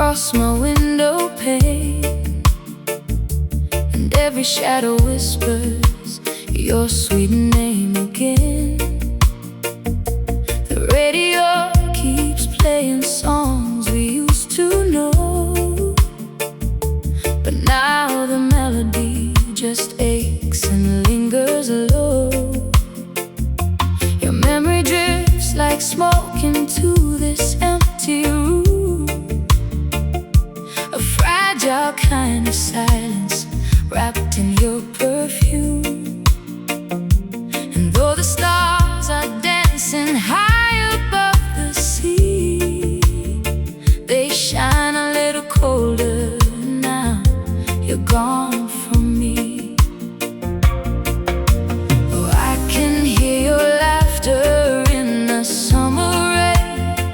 across my window pane, and every shadow whispers your sweet name again. The radio keeps playing songs we used to know, but now the melody just aches and lingers low. Your memory drifts like smoke into this empty room, a fragile kind of silence wrapped in your perfume. And though the stars are dancing high above the sea, they shine a little colder now you're gone from me. Oh, I can hear your laughter in the summer rain,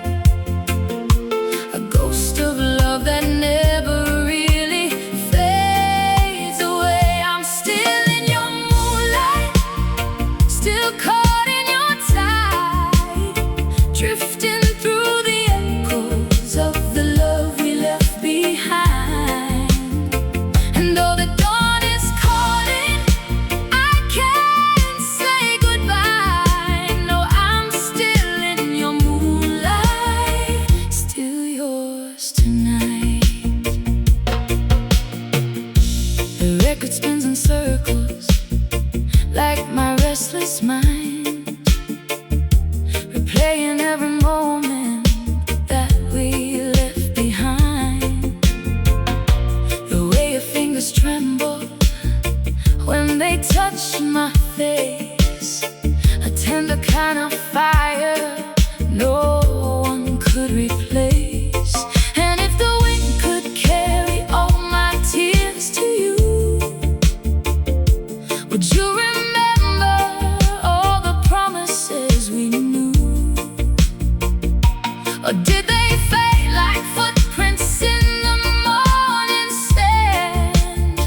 a ghost of love that never really fades away. I'm still in your moonlight, still caught in your tide, drifting through the echoes of the love we left behind. And though the dawn is calling, I can't say goodbye. No, I'm still in your moonlight, still yours tonight. The record spins in circles like my restless mind, replaying every moment that we left behind. The way your fingers tremble when they touch my face, a tender kind of fire no one could replace. And if the wind could carry all my tears to you, would you remember all the promises we knew? Or did they fade like footprints in the morning sand,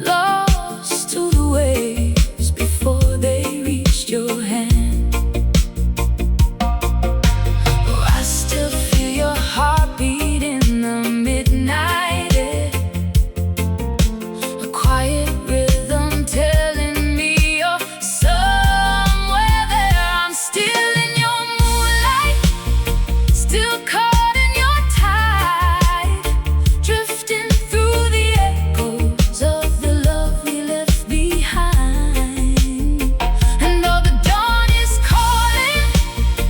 lost to the waves before they reached your hand? Oh, I still feel your heartbeat in the midnight air, a quiet rhythm telling me you're somewhere there. I'm still in your moonlight, still caught in your tide, drifting through the echoes of the love we left behind. And though the dawn is calling,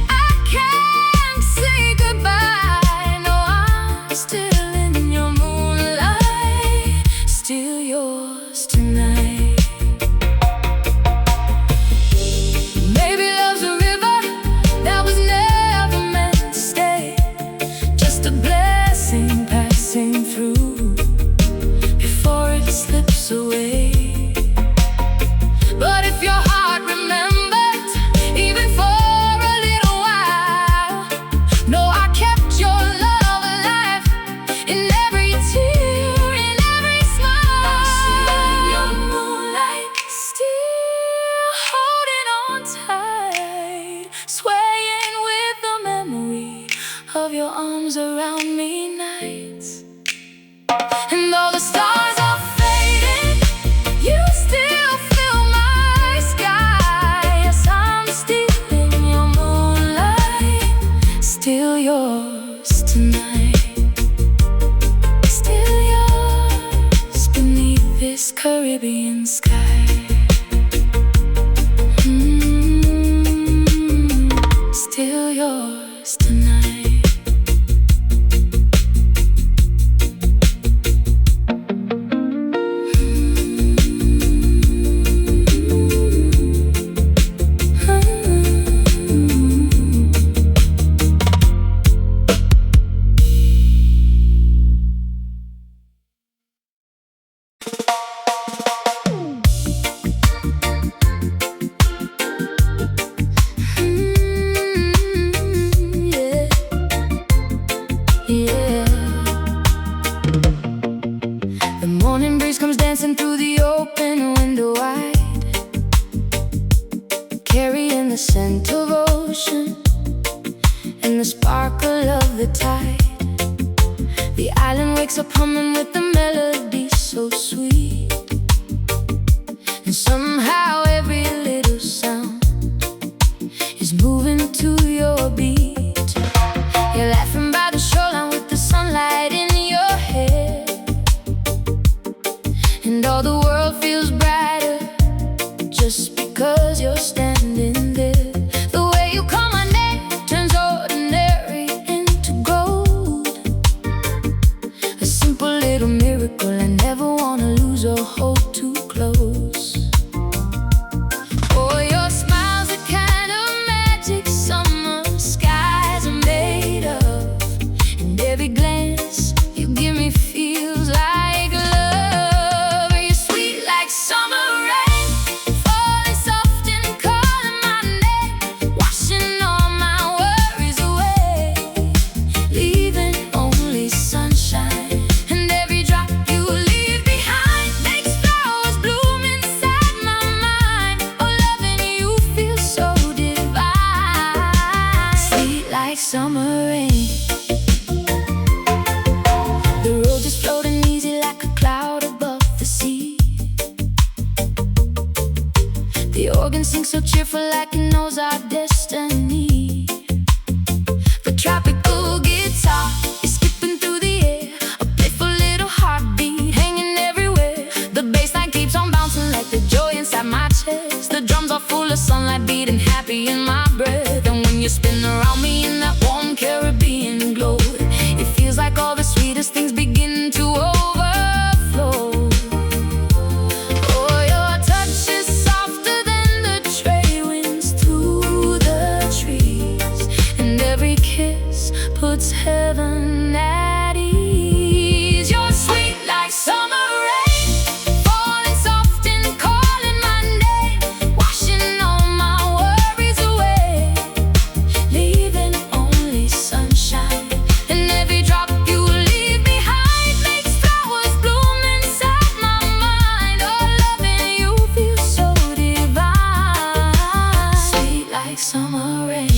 I can't say goodbye. No, I'm still in your moonlight, still yours tonight. Maybe love's a river that was never meant to stay, just a blessing passing through before it slips away. But if your heart remembered, even for a little while, no, I kept your love alive in every tear, in every smile. I'm still in your moonlight, still holding on tight, swaying with the memory of your arms around me nights. And though the stars are fading, you still fill my sky. Yes, I'm still in your moonlight, still yours tonight, still yours beneath this Caribbean sky. Still yours tonight. scent of ocean and the sparkle of the tide. The wakes up humming with the melodies so sweet, and somehow every little sound is moving to your beat. You're laughing by the shoreline with the sunlight in your hair, and all the world feels brighter just because you're standing there. The way you call my name turns ordinary into gold, a simple little miracle I never wanna lose or hold too close. Oh, your smile's the kind of magic summer skies are made of, and every glance you give me feels like love. You're sweet like summer rain, falling soft and calling my name, washing all my worries away, leaving only sunshine. And every drop you leave behind makes flowers bloom inside my mind. Oh, loving you feels so divine, sweet like summer rain. The road is floating easy like a cloud above the sea. The organ sings so cheerful like it knows our destiny. The tropical guitar is skipping through the air, a playful little heartbeat hanging everywhere. The bass line keeps on bouncing like the joy inside my chest. The drums are full of sunlight beating happy in my breath. And when you spin around me in that warm Caribbean glow, it feels like all the sweetest things begin to overflow. Oh, your touch is softer than the trade winds through the trees, and every kiss puts heaven at ease. You're sweet like summer rain, falling soft and calling my name, washing all my worries away, leaving only sunshine. And every drop you leave behind makes flowers bloom inside my mind. Oh, loving you feels so divine, sweet like summer rain.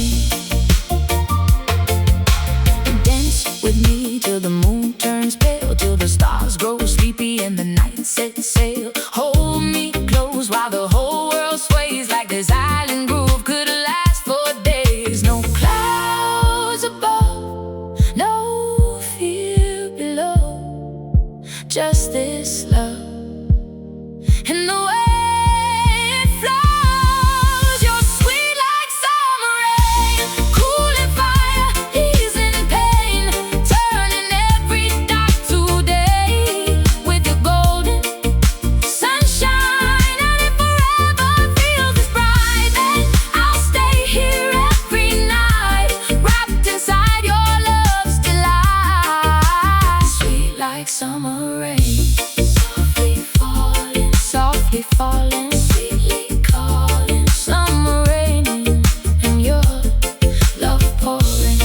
Dance with me till the moon turns pale, till the stars grow sleepy and the night sets sail. Hold me close while the whole world sways, like this island groove could last for days. No clouds above, no fear below, just this love and the way it flows. You're sweet like summer rain, cooling fire, easing pain, turning every dark to day with your golden sunshine. And if forever feels this bright, then I'll stay here every night, wrapped inside your love's delight, sweet like summer rain. Softly falling, sweetly calling, summer raining, and your love pouring.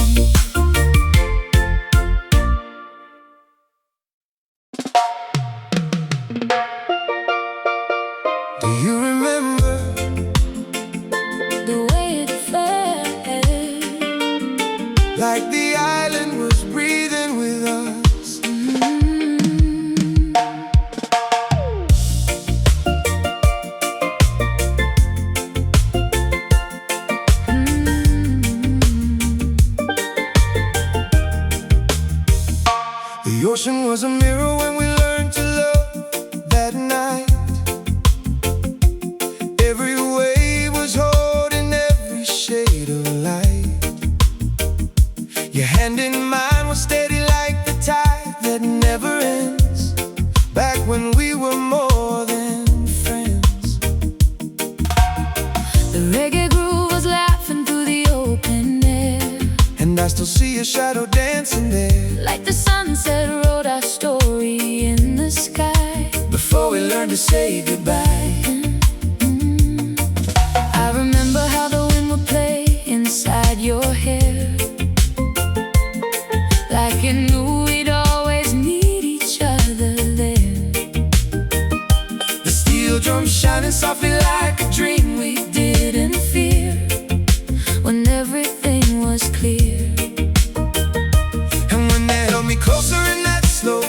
Do you remember The way it felt, like the island was breathing with us? The ocean was a mirror when we learned to love that night. Every wave was holding every shade of light. Your hand in mine was steady like the tide that never ends, back when we were more than friends. the reggae groove was laughing through the open air, And I still see your shadow dancing there, like the sunset wrote our story in the sky. before we learned to say goodbye. I remember how the wind would play inside your hair, like it knew we'd always need each other there. The steel drums shining softly like a dream we didn't fear, when everything was clear. and when they held me closer in that slow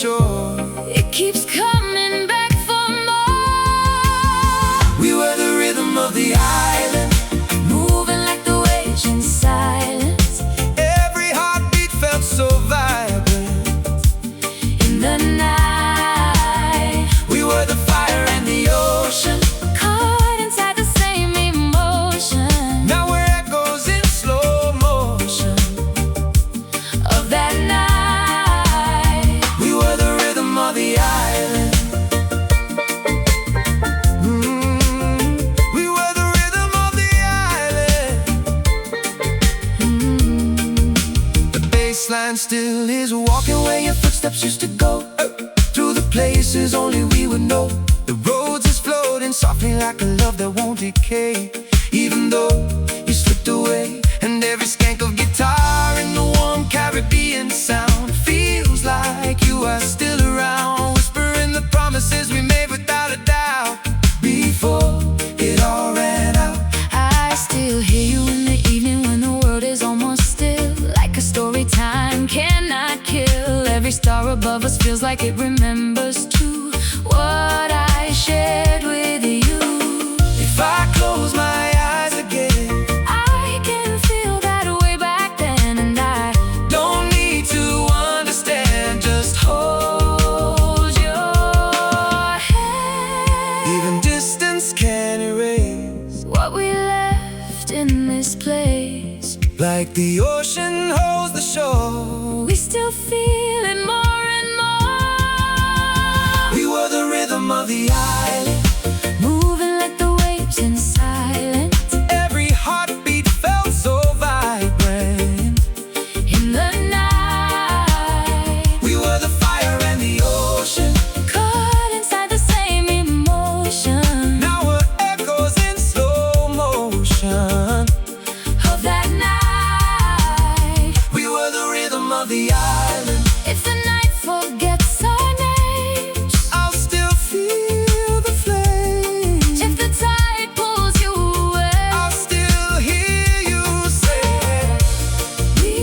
shore. It keeps coming back for more. We were the rhythm of the island, Moving like the waves in silence. every heartbeat felt so vibrant. In the night, We were the fire and the ocean, caught inside the same emotion now we're echoes in slow motion of that night. We were the rhythm of the island. We were the rhythm of the island. The baseline still is walking where your footsteps used to go, through the places only we would know. The roads is floating softly like a love that won't decay, even though you slipped away. And every skank of guitar in the warm Caribbean sound feels like you are still around, whispering the promises we made without a doubt before it all ran out. I still hear you in the evening when the world is almost still, like a story time cannot kill. Every star above us feels like it remembers too what I shared with you. If I close my eyes again, I can feel that way back then, and I don't need to understand, just hold your hand. even distance can erase, What we left in this place, like the ocean holds the shore. we still feel it more and more. We were the rhythm of the island, Moving like the waves in silence. every heartbeat felt so vibrant. In the night, We were the fire and the ocean, caught inside the same emotion now we're echoes in slow motion of that night. We were the rhythm of the island. If the night forgets our names, I'll still feel the flames. if the tide pulls you away, I'll still hear you say, we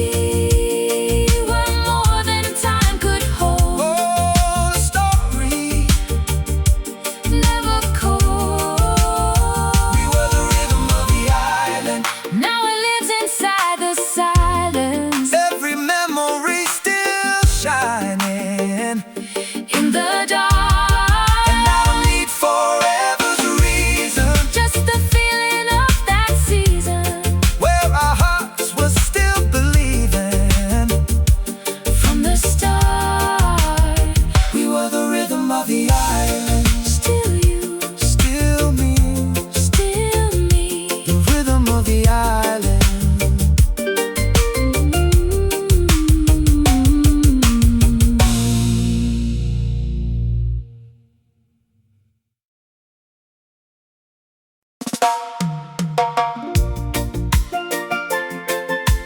were more than time could hold. oh, the story. Never cold. We were the rhythm of the island, Now it lives inside the silence. every memory still shining. In the dark, And I don't need forever's reason, just the feeling of that season. where our hearts were still believing. From the start, We were the rhythm of the island, still you, still me, still me. the rhythm of the island.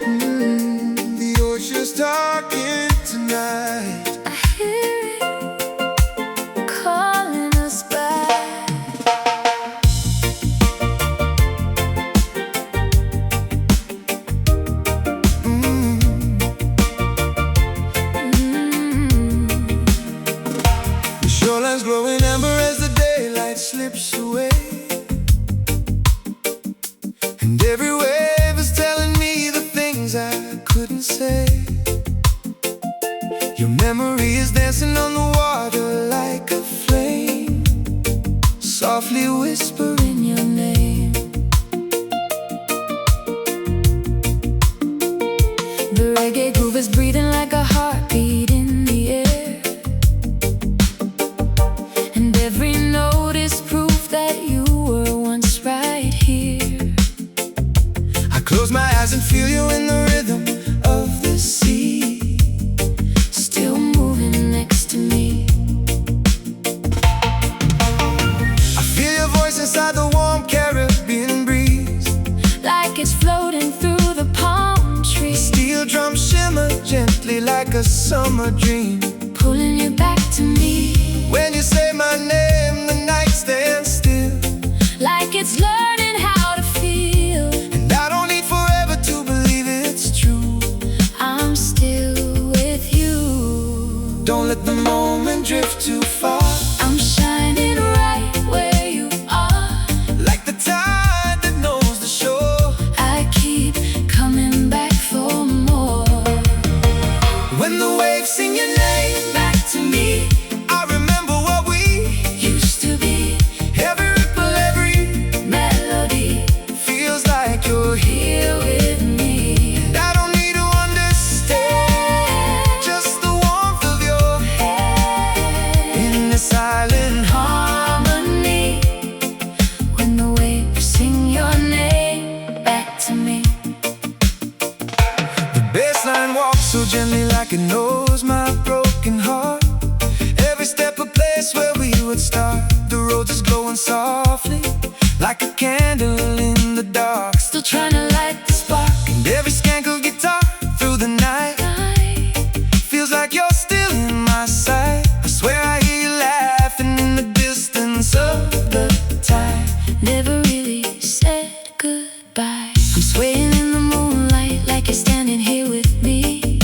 The ocean's talking tonight. I hear it calling us back. The shoreline's glowing amber as the daylight slips away, and every wave is telling me the things I couldn't say. Your memory is dancing on the water like a flame, softly whispering your name. The reggae groove is breathing like a heartbeat in the air, and every note is proof that you were once right here. I close my eyes and feel you in the rhythm of the sea, Still moving next to me. I feel your voice inside the warm Caribbean breeze. Like it's floating through the palm trees, Steel drums shimmer gently like a summer dream. pulling you back to me. When you say my name, the night stands still, Like it's learning how to feel. and I don't need forever to believe it's true. I'm still with you. Don't let the moment like it knows my broken heart. Every step a place where we would start. The road just glowing softly, like a candle in the dark. Still trying to light the spark. And every skank guitar through the night feels like you're still in my sight. I swear I hear you laughing in the distance of the tide. Never really said goodbye. I'm swaying in the moonlight like you're standing here with me,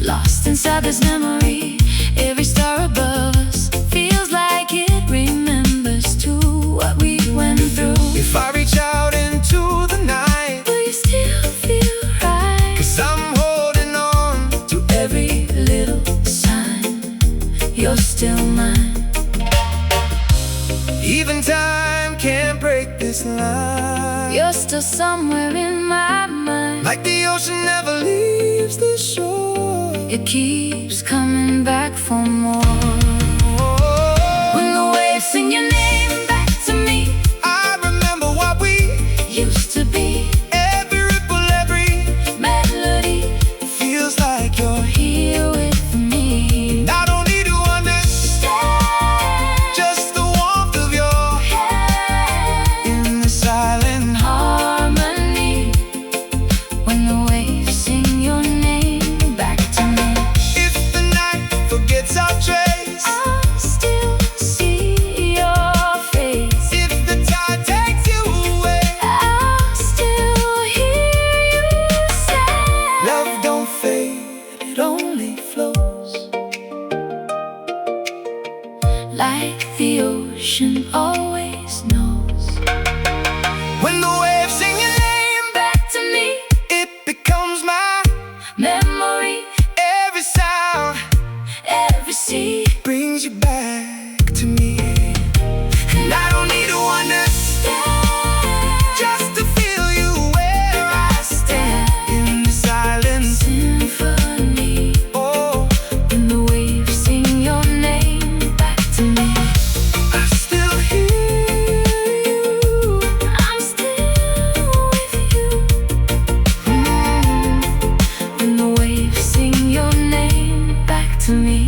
lost inside this memory. Every star above us feels like it remembers too what we went through. If I reach out into the night, will you still feel right? 'Cause I'm holding on to every little sign. You're still mine. even time can't break this line. You're still somewhere in my mind, like the ocean never leaves the shore. it keeps coming back for more. When the waves sing your name back to me, I remember what we used to be. Every ripple, every Melody feels like you're here with me. I don't need to understand, just the warmth of your hand in the silent harmony. When the waves sing your name back to me, if the night forgets our trace, I still see your face. if the tide takes you away, I still hear you say, love don't fade, it only flows. like the ocean always knows. When the waves sing your name, Back to me, it becomes my memory, every sound every sea. brings you back to me. And I don't need to understand, just to feel you where I stand in the silence. Symphony. Oh, When the waves sing your name back to me, I still hear you. I'm still with you. When the waves sing your name back to me.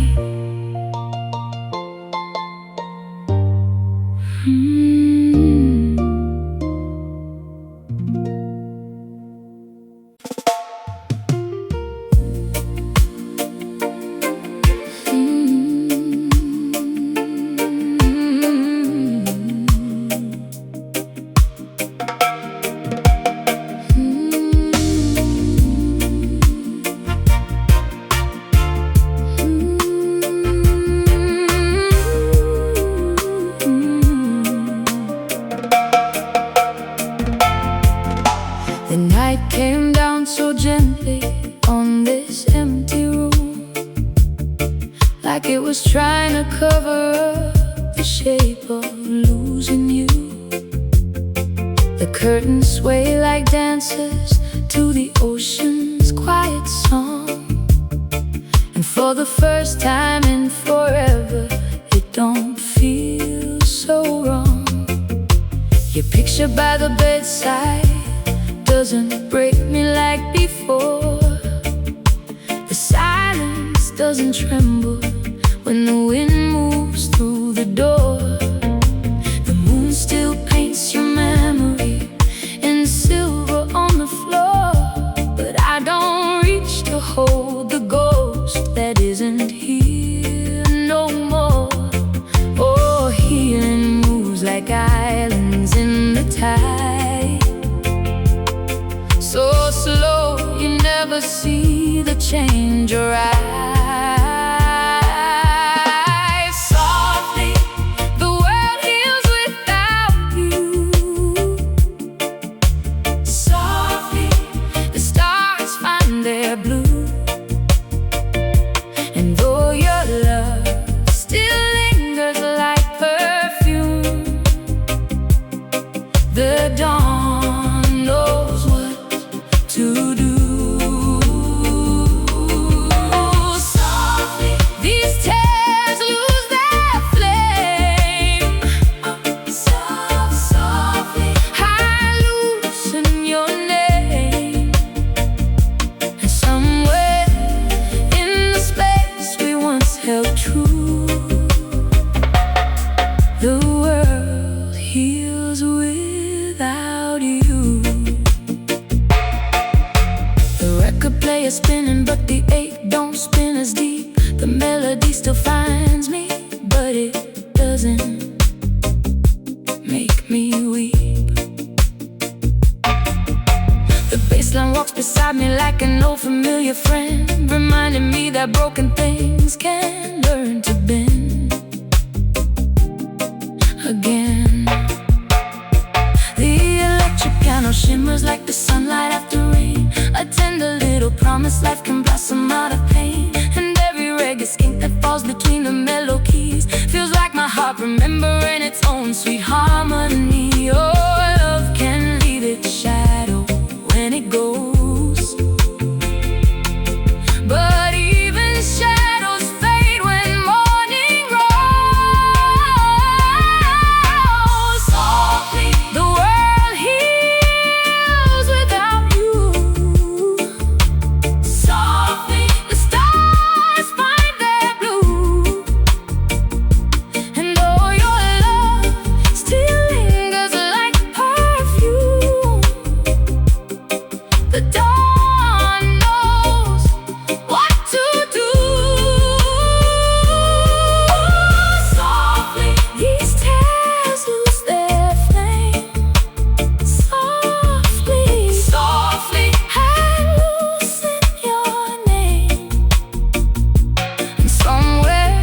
The night came down so gently on this empty room, like it was trying to cover up the shape of losing you. The curtains sway like dancers to the ocean's quiet song, and for the first time in forever, it don't feel so wrong. Your picture by the bedside doesn't break me like before. The silence doesn't tremble when the wind moves through the door. The moon still paints your memory in silver on the floor, but I don't reach to hold the ghost that isn't here no more. Oh, healing moves like islands in the tide, so slow you never see the change arrive. Softly, the world heals without you. Softly, the stars find their blue. And though your love still lingers like perfume, the dawn knows what to do. is spinning, but the ache don't spin as deep. The melody still finds me, but it doesn't make me weep. The bassline walks beside me like an old familiar friend, reminding me that broken things can learn to bend again. The electric piano shimmers like the sunlight after rain, a tender little promise life can blossom out of pain. And every reggae skink that falls between the mellow keys feels like my heart remembering its own sweet harmony. Oh, love can leave its shadow when it goes, but even shadows fade when morning grows. Softly, the world heals without you. Softly, the stars find their blue. And though your love still lingers like perfume, the dawn knows what to do. Softly, these tears lose their flame. Softly, softly, I loosen your name. And somewhere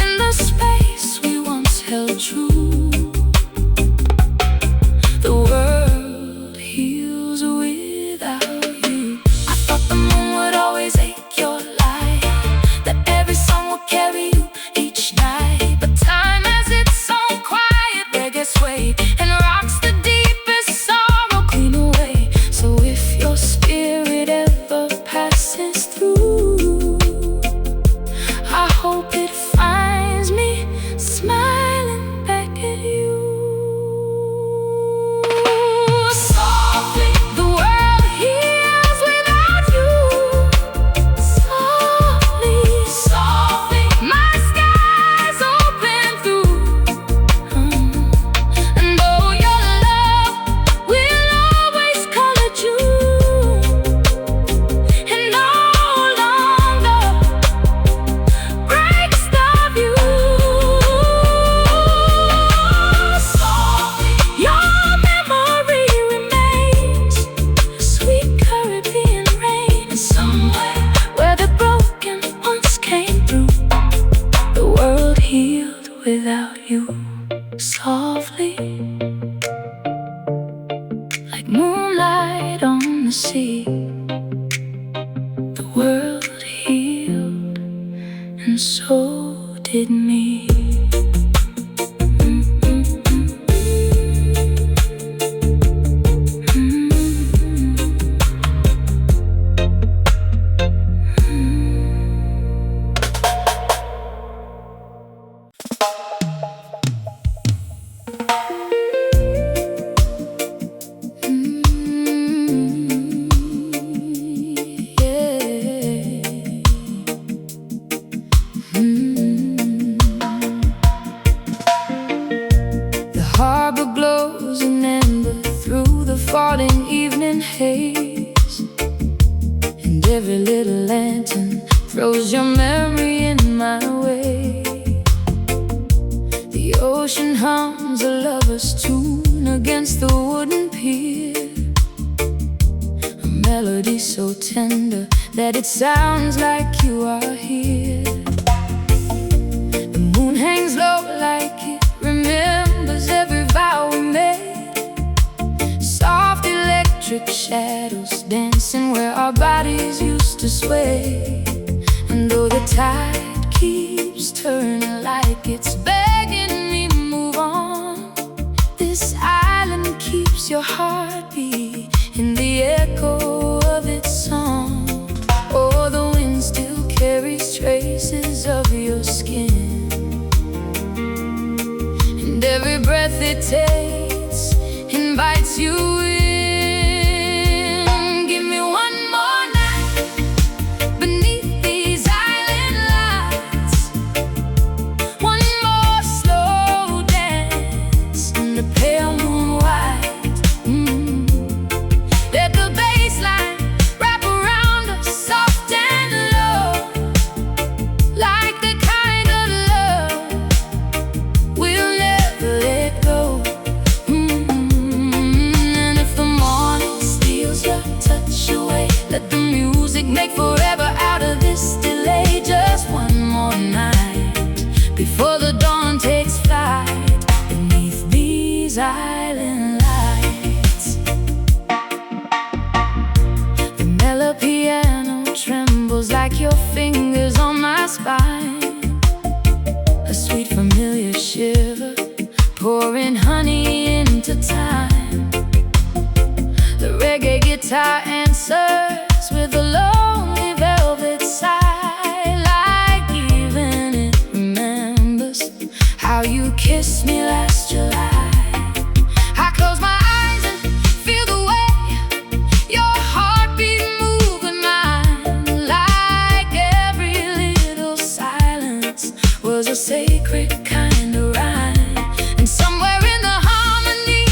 in the space we once held true, the world heals without you. I thought the moon would always ache your light, that every song would carry you each night. But time has its own quiet reggae sway, and rocks the deepest sorrow clean away. So if your spirit ever passes through, I hope it finds me smiling back at you. Softly, the world heals without you. Softly, softly, my skies open through. And though your love will always color June, and no longer breaks the view. Softly, your memory remains sweet Caribbean rain. And somewhere where the broken once came through, the world healed without you. Softly, like moonlight on the sea, the world healed, and so did me. The harbor glows in amber through the falling evening haze, and every little lantern throws your memory in my way. The ocean hums a lover's tune against the wooden pier, a melody so tender that it sounds like you are here. The moon hangs low like it remembers every vow we made. Soft electric shadows dancing where our bodies used to sway. And though the tide keeps turning like it's begging me move on, this island keeps your heartbeat in the echo of its song. Oh, the wind still carries traces of your skin, and every breath it takes invites you in. Give me one more night beneath these island lights, one more slow dance in the pale moonlight. Let the bassline wrap around us Let the music make forever out of this delay. Just one more night before the dawn takes flight beneath these island lights. The mellow piano trembles like your fingers on my spine, a sweet familiar shiver pouring honey into time. The reggae guitar answers with a lonely velvet sigh, like even it remembers how you kissed me last July. I close my eyes and feel the way your heartbeat moving mine, like every little silence was a sacred kind of rhyme. And somewhere in the harmony,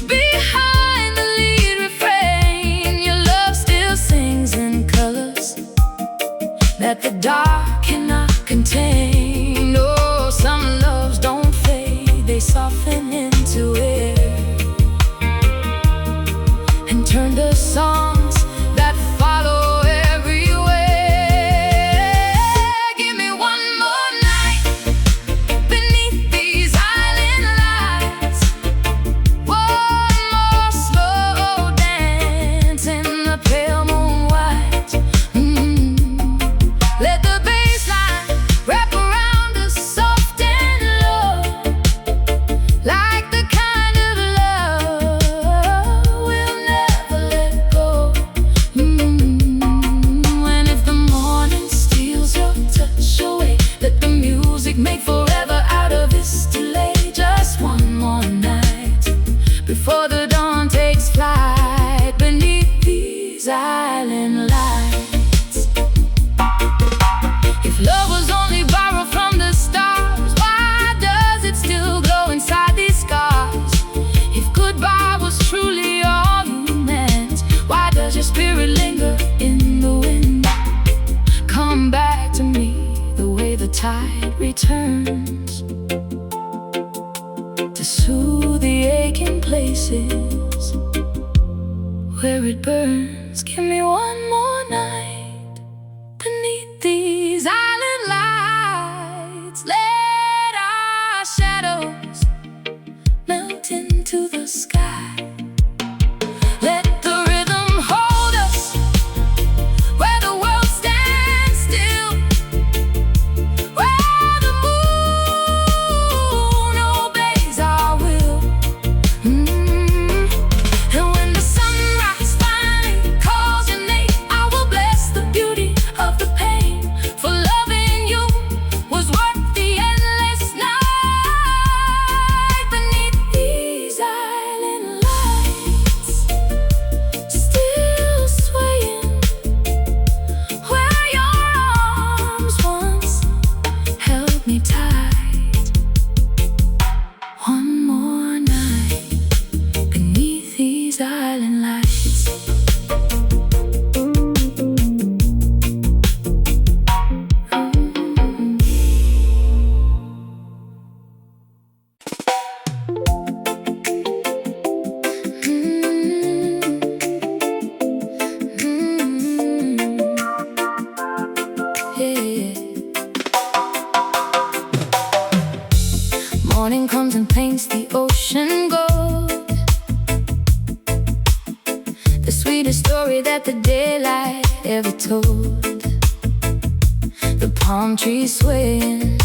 behind the lead refrain, your love still sings in colors that the dark cannot contain. Oh, some loves don't fade, they soften into air and turn to songs that follow everywhere. Give me one more night beneath these island lights, one more slow dance in the pale moonlight. Let the bass line wrap around us soft and low, like the kind of love we'll never let go. And if the morning steals your touch away, let the music make forever out of this delay. Just one more night before the dawn takes flight beneath these island lights. If love was only borrowed from the stars, why does it still glow inside these scars? If goodbye was truly all you meant, why does your spirit linger in the wind? Come back to me the way the tide returns, to soothe the aching places where it burns. Give me one more night beneath these island lights. Let our shadows melt into the sky. Let the rhythm hold us where the world stands still, where the moon obeys our will. And when the sunrise finally calls your name, I will bless the beauty of the pain, for loving you was worth the endless night beneath these island lights. Still swaying where your arms once held me tight. One more night beneath these island lights. Yeah. Morning comes and paints the ocean gold, the sweetest story that the daylight ever told. The palm trees swaying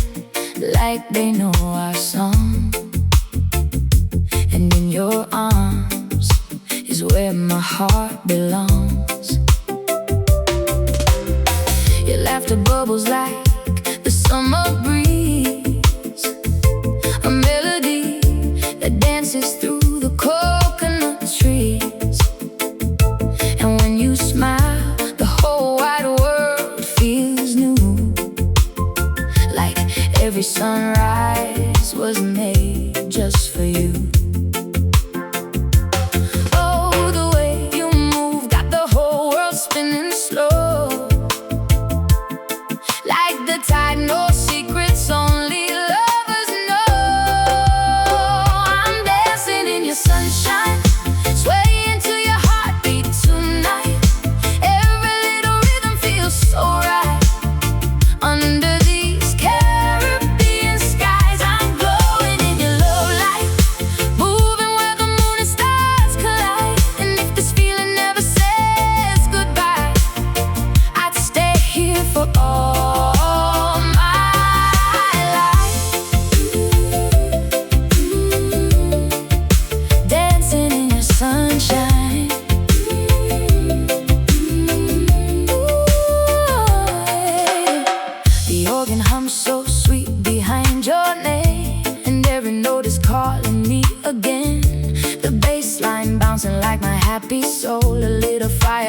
like they know our song, and in your arms is where my heart belongs. Your laughter bubbles like the summer breeze, a melody that dances through the coconut trees. And when you smile, the whole wide world feels new, like every sunrise was made just for you. Oh, the way you move got the whole world spinning slow, like the tide, no secret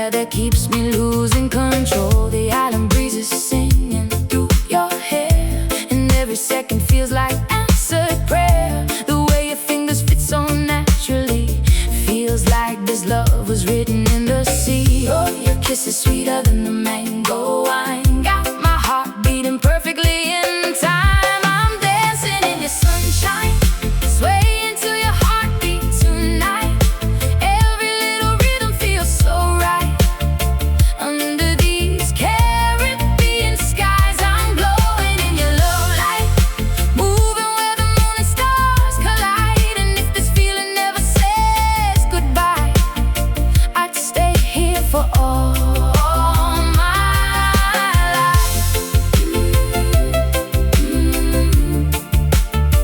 fire that keeps me losing control. The island breeze is singing through your hair, and every second feels like answered prayer. The way your fingers fit so naturally, feels like this love was written in the sea. Oh, your kiss is sweeter than the mango wine, got my heart beating perfectly in time. I'm dancing in your sunshine, swaying to your heartbeat tonight. Every little rhythm feels so right. Under these Caribbean skies, I'm glowing in your love light, moving where the moon and stars collide. And if this feeling never says goodbye, I'd stay here for all my life.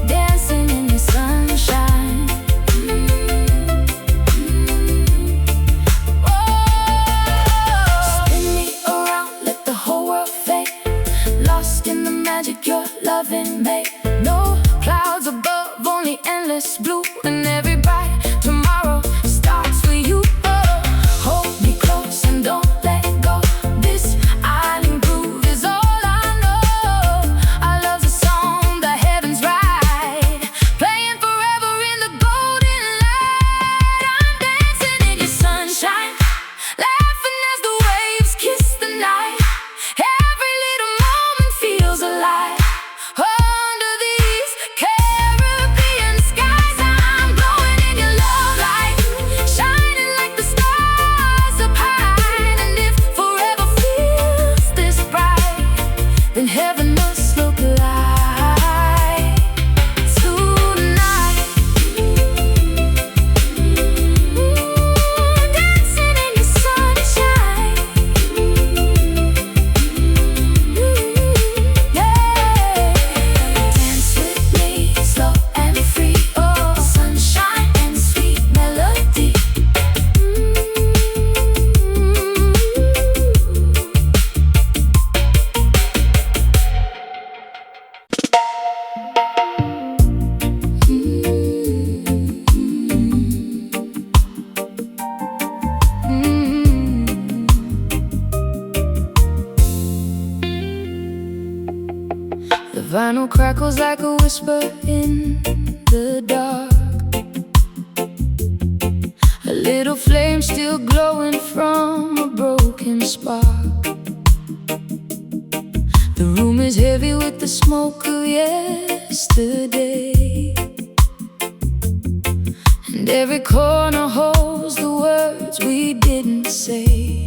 Dancing in your sunshine. Spin me around, let the whole world fade, lost in the magic your loving made. No clouds above, only endless blue, and every bright tomorrow starts for you. Oh, hold me close and don't let go. This island groove is all I know. Our love's a song the heavens write, playing forever in the golden light. I'm dancing in your sunshine, laughing as the waves kiss the night. Every little moment feels alive. Under these Caribbean skies, I'm glowing in your love light, shining like the stars up high. And if forever feels this bright, then heaven must look like tonight. Dancing in your sunshine. Yeah. Dance with me, slow and free. Oh, sunshine and sweet melody. The vinyl crackles like a whisper in the dark, a little flame still glowing from a broken spark. The room is heavy with the smoke of yesterday, and every corner holds the words we didn't say.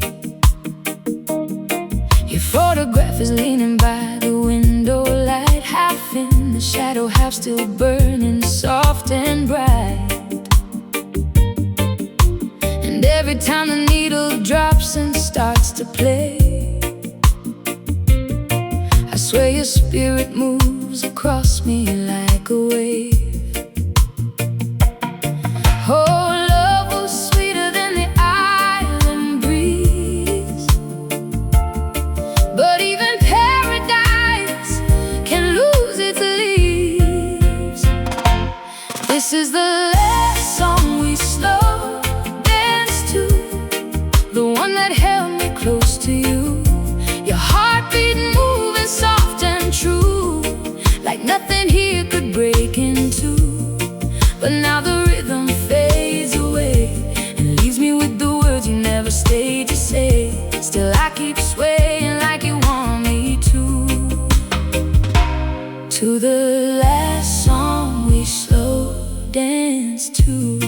Your photograph is leaning by the window light, half in the shadow, half still burning soft and bright. And every time the needle drops and starts to play, I swear your spirit moves across me like a wave. Oh, love was sweeter than the island breeze, but even paradise can lose its leaves. This is the last song we slow danced to, the one that held me close to you. Your heartbeat moving soft and true, like nothing here could break into. But now the rhythm fades away and leaves me with the words you never stayed to say. Still I keep swaying like you want me to the last song we slow danced to.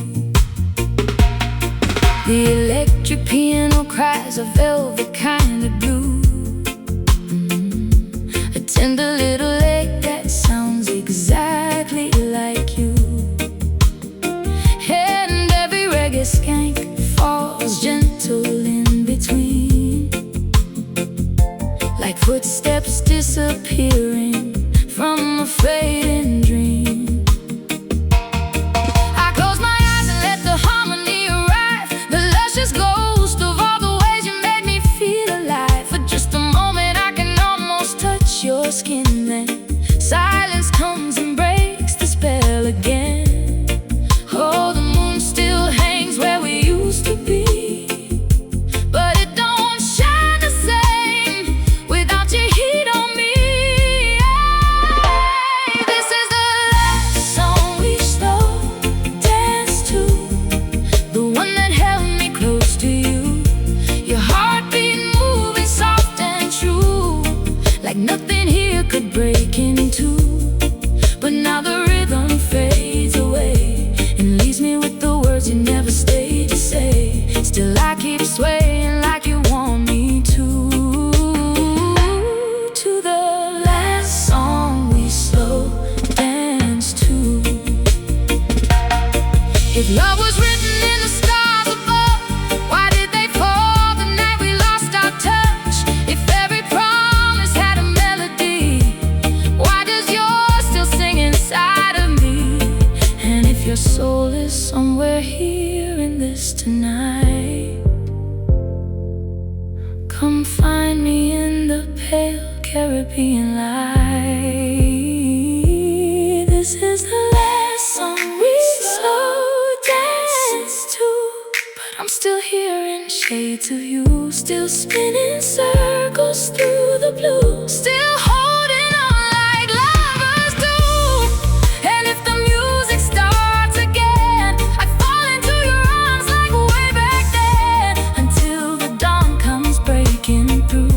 The electric piano cries a velvet kind of blue, a tender little lake that sounds exactly like you. And every reggae skank falls gentle in between, like footsteps disappearing from a fading dream. I close my eyes and let the harmony arrive, the luscious ghost of all the ways you made me feel alive. For just a moment I can almost touch your skin, then silence comes and breaks the spell again. Oh, the moon still hangs where we used to be, but it Come find me in the pale Caribbean light. This is the last song we slow dance to, but I'm still hearing shades of you, still spinning circles through the blue, still holding on like lovers do. And if the music starts again, I fall into your arms like way back then, until the dawn comes breaking through.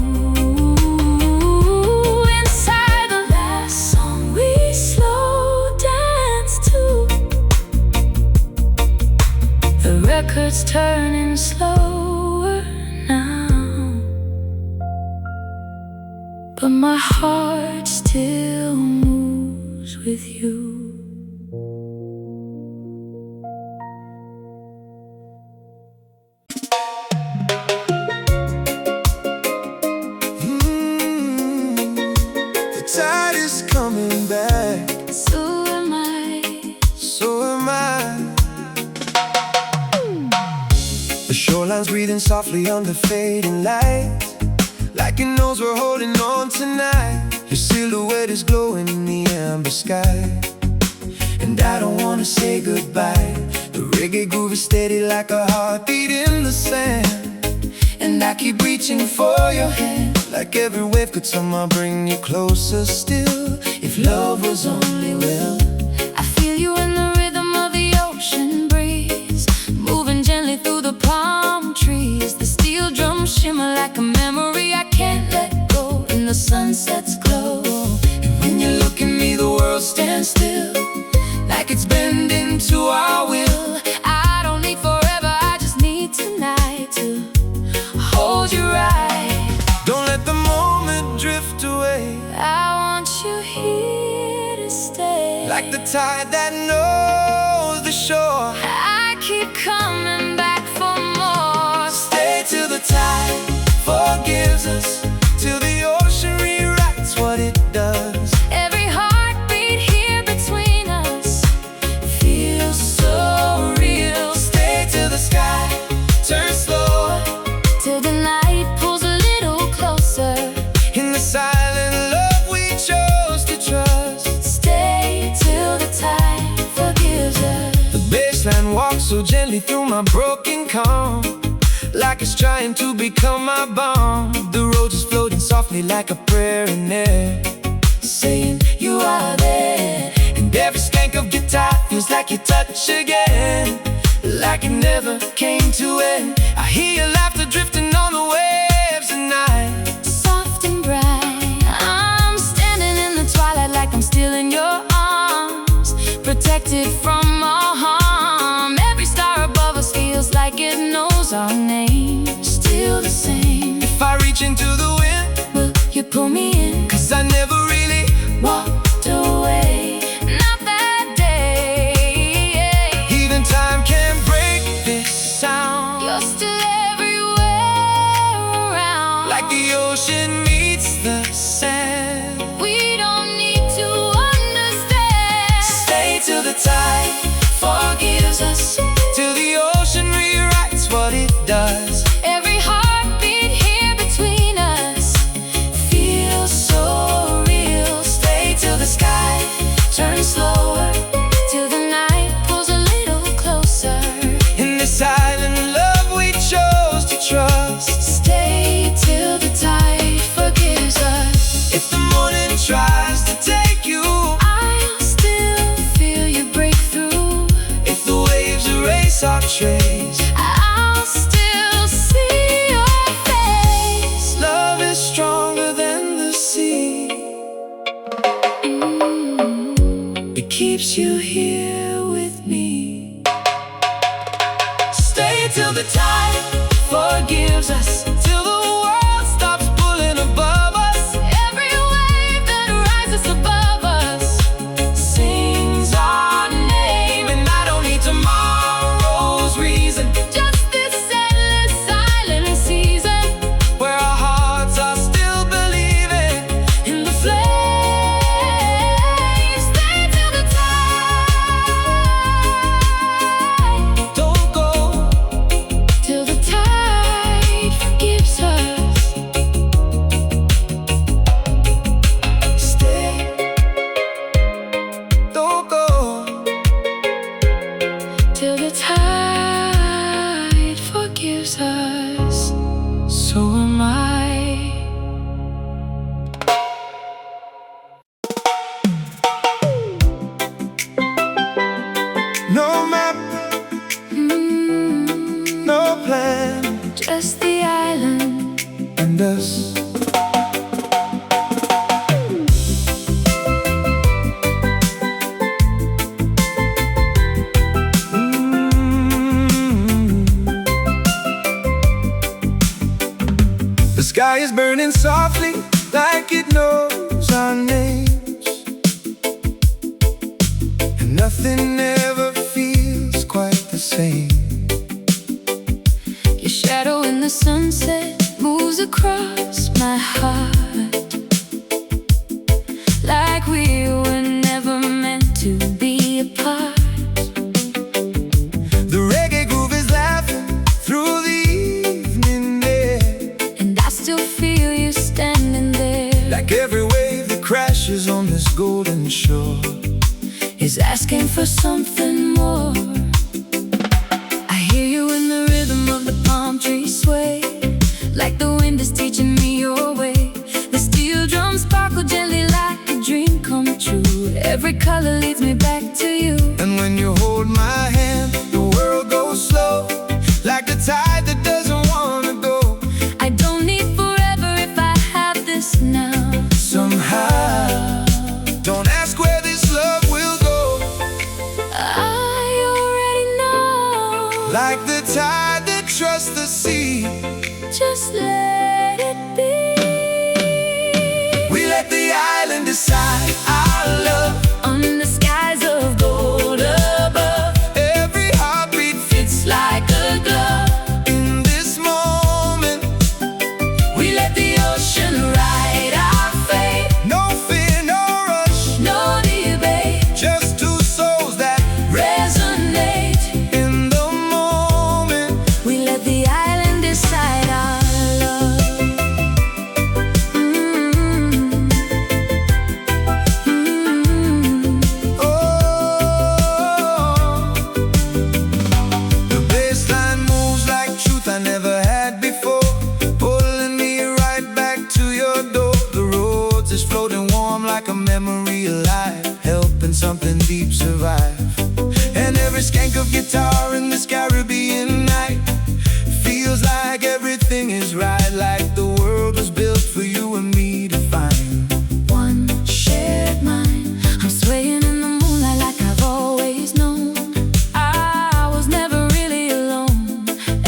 Inside the last song we slow dance to, the record's turning slower now, but my heart still moves with you. The tide is coming back, So am I. so am I. The shoreline's breathing softly under fading light, like it knows we're holding on tonight. Your silhouette is glowing in the amber sky, and I don't wanna say goodbye. The reggae groove is steady like a heartbeat in the sand, and I keep reaching for your hand, like every wave could somehow bring you closer still. If love was only will, I feel you in the rhythm of the ocean breeze, moving gently through the palm trees. The steel drums shimmer like a memory I can't let go in the sunset's glow. And when you look at me, the world stands still, like it's bending to our will. I don't need forever, I just need tonight to hold you right. don't let the moment drift away, I want you here to stay, like the tide that knows the shore. I keep coming back for more. Stay till the tide forgives us, till the ocean rewrites what it does. Every heartbeat here between us feels so real. Stay till the sky turns slower, Till the night pulls a little closer. in the silent love we chose to trust. Stay till the tide forgives us. The baseline walks so gently through my broken calm, like it's trying to become my balm. The road is floating softly like a prayer in air, saying you are there. And every skank of guitar feels like your touch again, like it never came to end. I hear your laughter drifting on the waves at night. Soft and bright, I'm standing in the twilight like I'm still in your arms, protected from all harm. Every star above us feels like it knows our name, still the same. If I reach into the wind, Will you pull me in? 'cause I never really Walked away, not that day. even time can't break this sound. You're still everywhere around, Like the ocean meets the sand. we don't need to understand. Stay till the tide forgives us, till the ocean rewrites what it does. Every heartbeat here between us feels so real. Stay till the sky turns slower, till the night pulls a little closer. In the silent love we chose to trust. Stay till the tide forgives us. If the morning tries to take you, I'll still feel you break through. if the waves erase our trace, I'll still see your face. love is stronger than the sea. It keeps you here with me. Stay till the tide forgives us, till the world stops pulling above us. Every wave that rises above us Sings our name, and I don't need tomorrow's reason, just this endless silent season, where our hearts are still believing in the flames. Stay till the tide, don't go till the tide around us. The sky is burning softly, like it knows our names, and nothing ever feels quite the same. Your shadow in the sunset moves across my heart, like we were never meant to be apart. The reggae groove is laughing through the evening air, And I still feel you standing there, like every wave that crashes on this golden shore is asking for something more. I hear you in the rhythm of the palm trees sway, like the wind is teaching me your way. The steel drums sparkle gently like a dream come true. Every color leads me back to you. And when you hold my hand, the world goes slow, like the tide that doesn't wanna go. I don't need forever if I have this now. Somehow, don't ask where this love will go. I already know, Like the tide that trusts the sea, just let it be. we let the island decide our love. On the skies of gold above, Every heartbeat it's like a glove. in this moment. We let the ocean ride our fate. No fear, no rush, No debate, just two souls that resonate. in the moment. We let the island decide our love. Oh, the bassline moves like truth I never had before, pulling me right back to your door. The roads is floating warm like a memory alive, helping something deep survive. And every skank of guitar in this Caribbean night feels like everything is right, like the world was built for you and me to find. One shared mind, I'm swaying in the moonlight like I've always known. I was never really alone.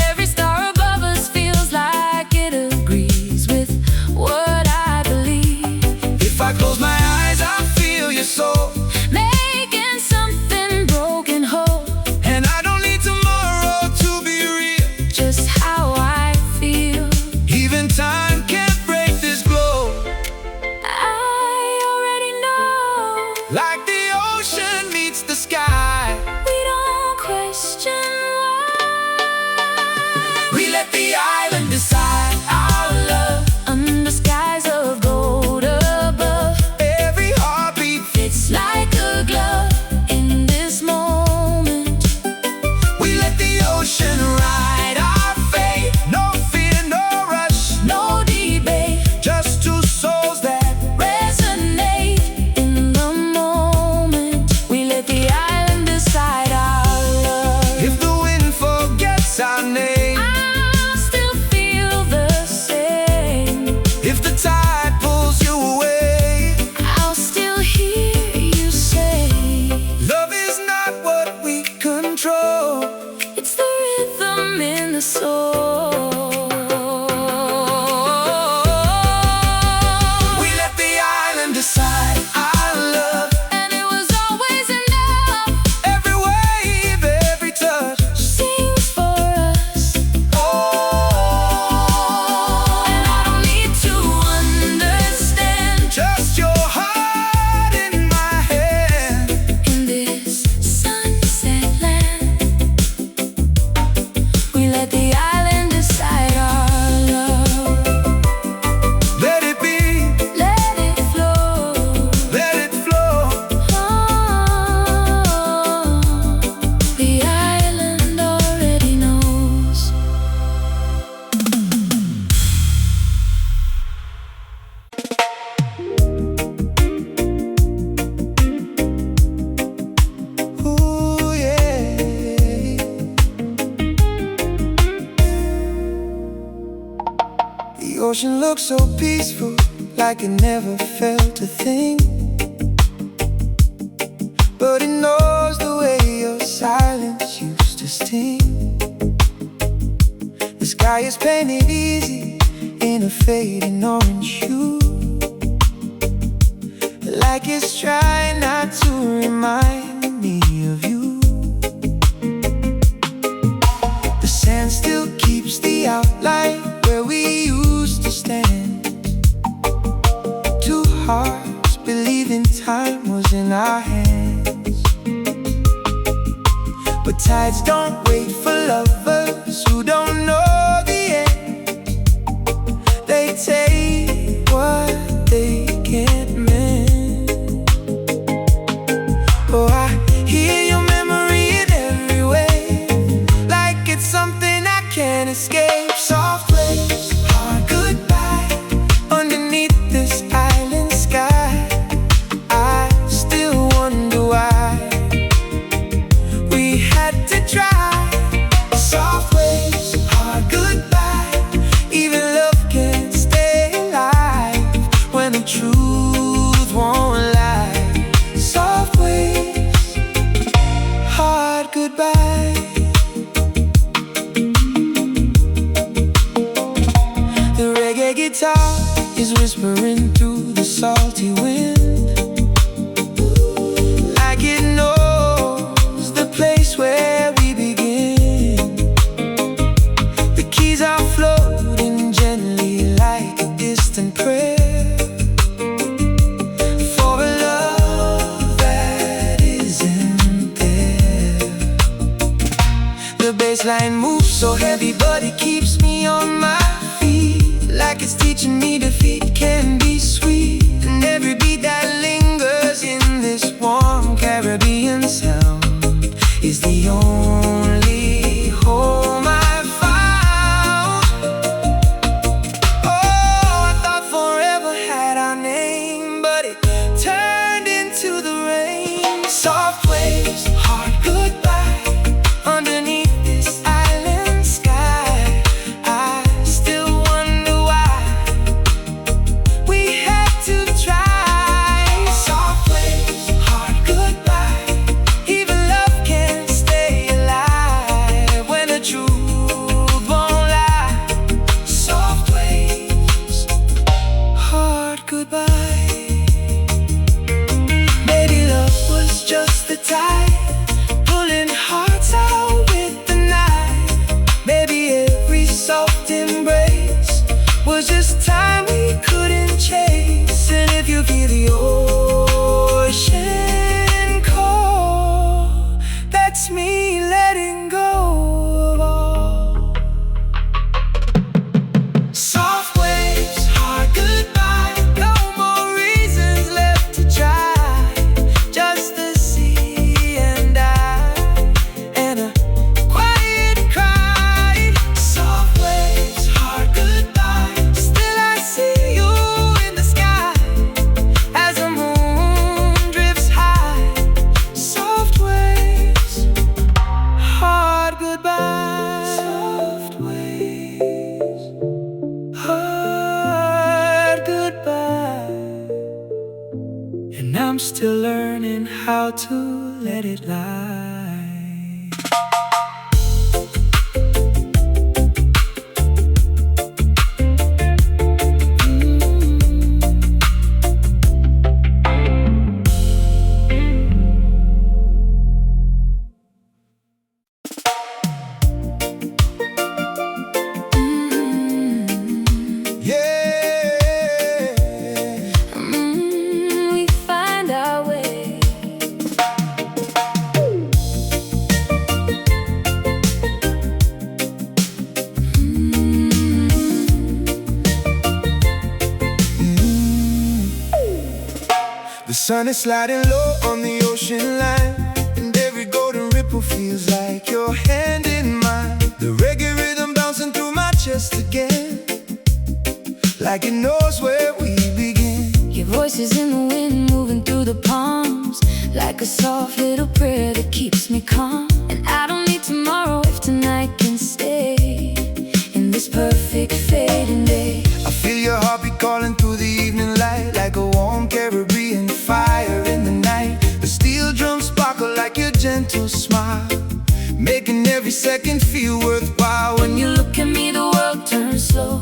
Every star above us feels like it agrees with what I believe. If I close my eyes, I feel your soul, Making something broken whole, and I don't need tomorrow to be real. just how I feel. Even time ocean looks so peaceful, like it never felt a thing. But it knows the way your silence used to sting. The sky is painted easy in a fading orange hue, like it's trying not to remind me of you. The sand still keeps the outline where we used to stand. Two hearts believing time was in our hands. But tides don't wait for lovers who don't know the end. They take what they can't mend. Oh, I hear your memory in every wave, like it's something I can't escape. Soft waves, hard goodbye, underneath this island sky. I still wonder why we had to try. Soft waves, hard goodbye, even love can't stay alive when the truth won't lie. Soft waves, hard goodbye. The reggae guitar is whispering through the salty wind, like it knows the place where we begin. The keys are floating gently like a distant prayer for a love that isn't there. The bass line moves so heavy, but it keeps me on my feet, like it's teaching me defeat can be sweet. And every beat that lingers in this warm Caribbean sound is the only home I found. Oh, I thought forever had our name, but it turned into the rain. Soft waves, hard goodbye, underneath this island sky. I still wonder why we had to try. Soft waves, hard goodbye, even love can't stay alive when the truth won't lie. Soft waves, hard goodbye. Maybe love was just the tide pulling hearts out with the night. Maybe every soft embrace was just time we couldn't chase. And if you feel the ocean call, that's me letting go of all. Soft waves, hard goodbye, no more reasons left to try. Just the sea and I, and a quiet cry. Soft waves, hard goodbye, still I see you in the sky as the moon drifts high. Soft waves, hard goodbye. Soft waves, hard goodbye. And I'm still learning how to let it lie. We find our way. The sun is sliding low on the ocean line, and every golden ripple feels like your hand in mine. The reggae rhythm bouncing through my chest again, like it knows where we begin. Your voice is in the wind, moving through the palms, like a soft little prayer that keeps me calm. And I don't need tomorrow if tonight can stay in this perfect fading day. I every second feel worthwhile. When you Look at me, the world turns slow,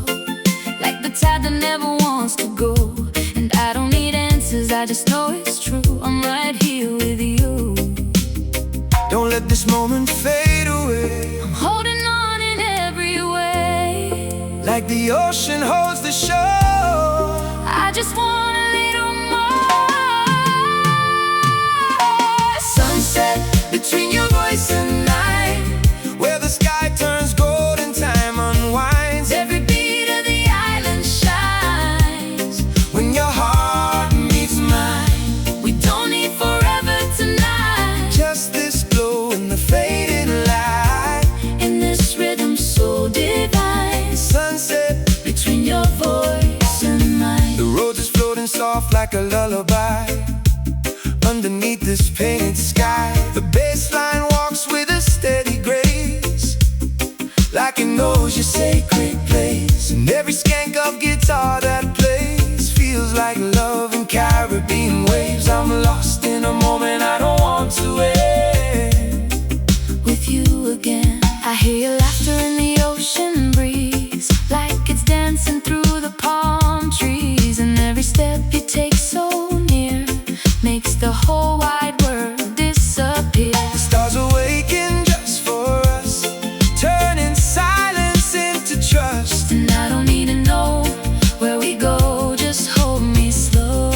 like the tide that never wants to go. And I don't need answers, I just know it's true. I'm right here with you. don't let this moment fade away, I'm holding on in every way, like the ocean holds the shore. I just want a little more. Sunset between your voice and mine, where the sky turns gold and time unwinds. Every beat of the island shines When your heart meets mine, we don't need forever tonight. just this glow in the fading light. In this rhythm so divine, Sunset, between your voice and mine. the road is floating soft like a lullaby underneath this painted sky. The bass line walks with a steady grace, like it knows your sacred place. And every skank of guitar that plays feels like love in Caribbean waves. I'm lost in a moment I don't want to end. With you again, I hear your laughter in the ocean breeze, like it's dancing through the palm trees. And every step you take so near makes the whole wide world disappear. The stars awaken just for us, turning silence into trust. And I don't need to know where we go, just hold me slow.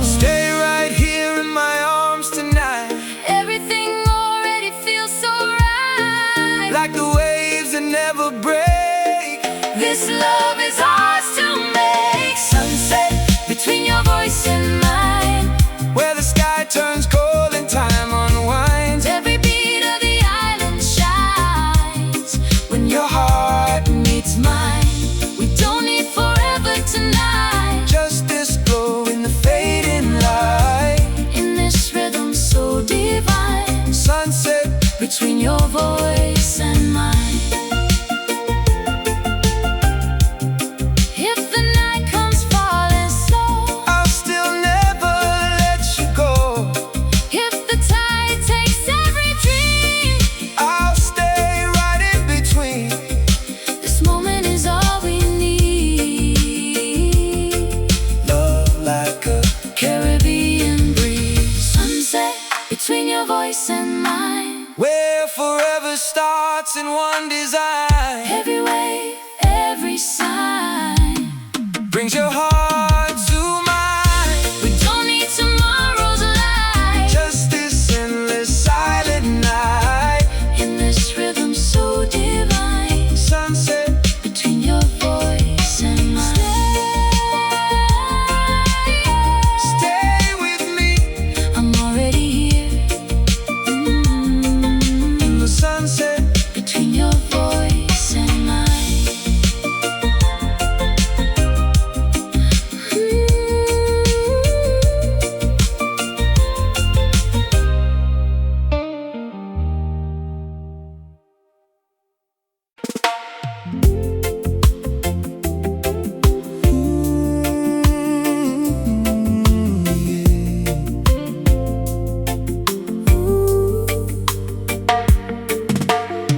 Stay right here in my arms tonight, Everything already feels so right, like the waves that never break. this love is ours to make. Sunset between your voice and mine, Where the sky turns gold and time unwinds. every beat of the island shines when Your heart, meets mine. We don't need forever tonight, just this glow in the fading light. in this rhythm so divine, Sunset, between your voice and mine. If the night comes falling slow, I'll still never let you go. if the tide takes every dream, I'll stay right in between. this moment is all we need. Love like a Caribbean breeze, sunset between your voice and mine. where forever starts in one design. Every wave, every sign, Brings your heart to mine. we don't need tomorrow's light, Just this endless silent night. in this rhythm so divine, Sunset, between your voice and mine. stay with me. I'm already here, In the sunset, between your voice and mine.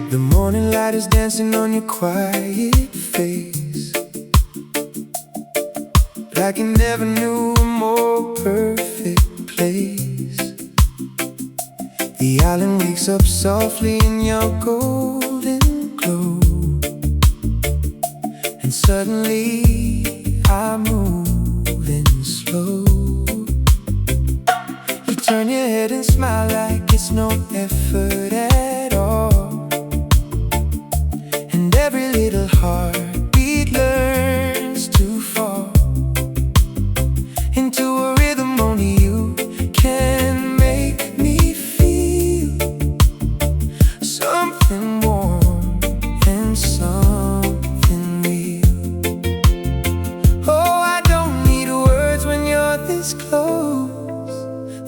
the morning light is dancing on your quiet face, like you never knew a more perfect place. The island wakes up softly in your golden glow, and suddenly I'm moving slow. You turn your head and smile like it's no effort at all, and every little heartbeat learns to fall into a rhythm only you can make me feel. Something warm and something real. Oh, I don't need words when you're this close.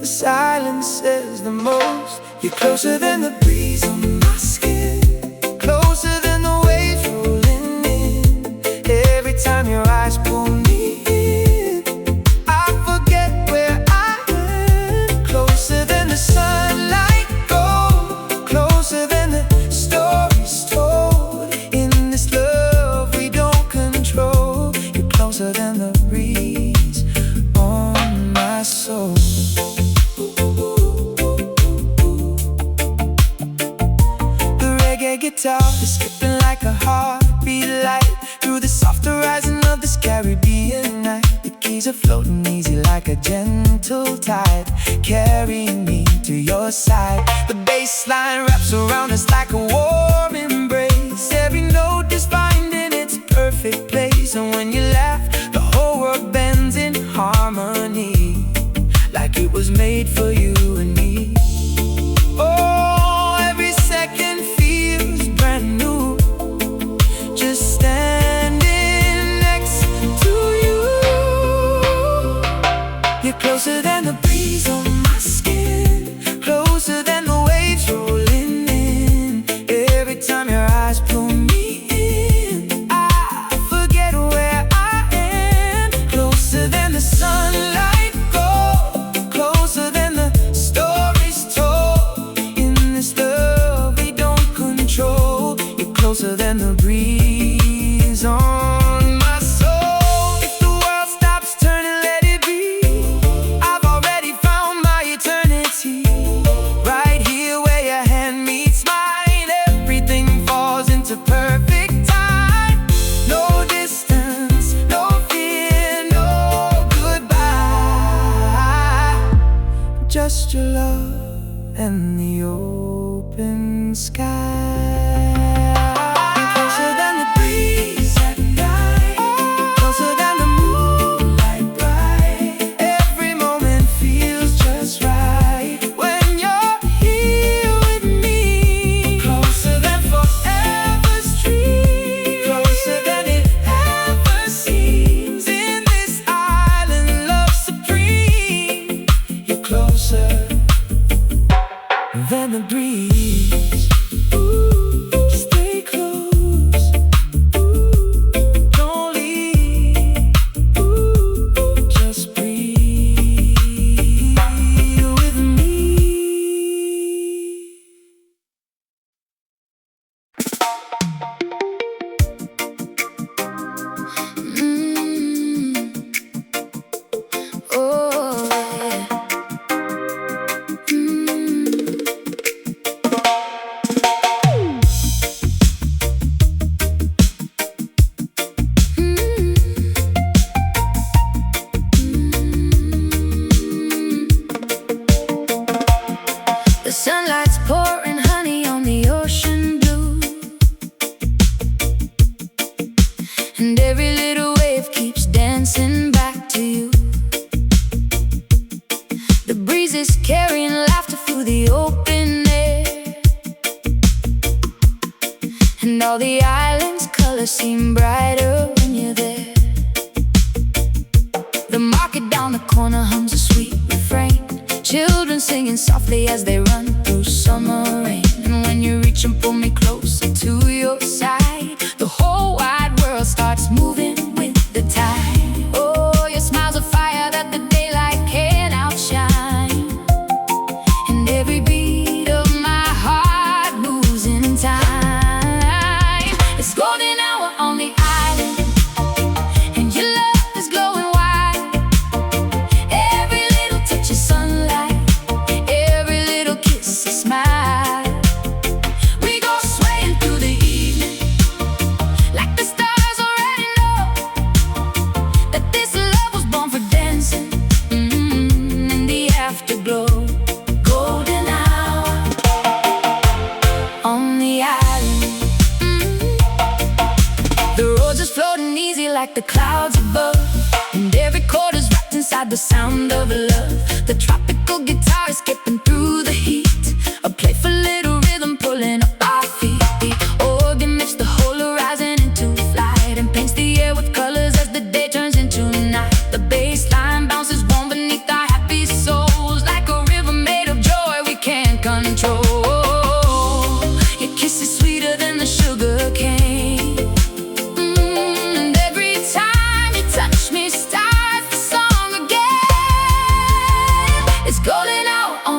The silence says the most. You're closer than the breeze on my skin, closer than the waves rolling in. Every time your eyes pull me in, I forget where I am. Closer than the sunlight goes, side. The bass line wraps around us like a warm embrace. Every note is finding its perfect place, and when you laugh, the whole world bends in harmony, like it was made for you and me. Oh, every second feels brand new, just standing next to you. You're closer than the breeze on my skin, closer than the waves rolling in. Every time your eyes pull me in, I forget where I am. Closer than the sunlight goes, closer than the stories told. In this love we don't control, you're closer than the breeze on my soul. If the world stops turning, let it be. I've already found my eternity. Right here where your hand meets mine, everything falls into perfect time. No distance, no fear, no goodbye. Just your love and the open sky. You're closer than the breeze at night, closer than the moonlight bright. Every moment feels just right when you're here with me. Closer than forever's dream, closer than it ever seems. In this island love supreme, you're closer than the breeze. Ooh, stay close. Ooh, don't leave. Ooh, just breathe with me. Oh, yeah. The sunlight's pouring honey on the ocean blue, and every little wave keeps dancing back to you. The breeze is carrying laughter through the open air, and all the island's colors seem brighter when you're there. The market down the corner hums a sweet refrain, children singing softly as they run through summer rain. And when you reach and pull me closer to your side, the whole wide world starts moving with the tide. Oh, your smile's a fire that the daylight can't outshine, and every beat of my heart moves in time. It's golden hour on the island, and your love is glowing wide. Every little touch of sunlight, every little kiss, a smile. We go swaying through the evening, like the stars already know that this love was born for dancing. In the afterglow, golden hour on the island. The roads are floating easy like the clouds above, and every chord is wrapped inside the sound of love. The tropical guitar is skipping through the heat, a playful little rhythm pulling up our feet. The organ lifts the whole horizon into flight, and paints the air with colors as the day turns into night. The bass line bounces warm beneath our happy souls, like a river made of joy we can't control. Your kiss is sweeter than the sugar cane, and every time you touch me starts the song again. It's golden hour on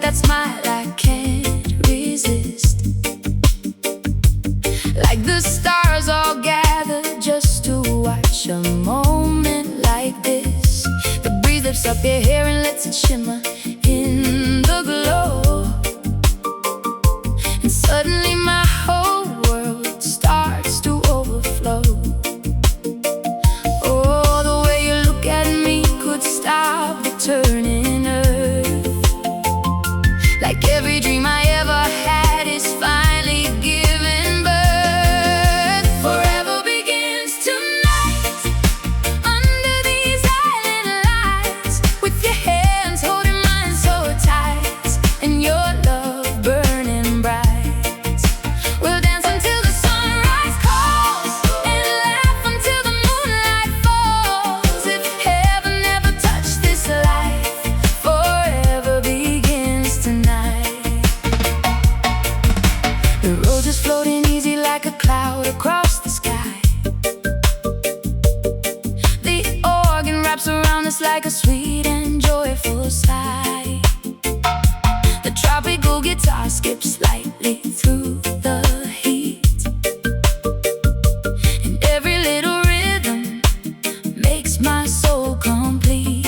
that smile I can't resist. Like the stars all gather just to watch a moment like this. The breeze lifts up your hair and lets it shimmer in the glow. And suddenly my whole world starts to overflow. Oh, the way you look at me could stop the turning earth. Like every dream I ever had is finally giving birth. Forever begins tonight, under these island lights, with your hands holding mine so tight, and your love burning bright. We'll dance until the sunrise calls, and laugh until the moonlight falls. If heaven never touched this life, forever begins tonight. The road just floating easy like a cloud across the sky. The organ wraps around us like a sweet and joyful sigh. The tropical guitar skips lightly through the heat, and every little rhythm makes my soul complete.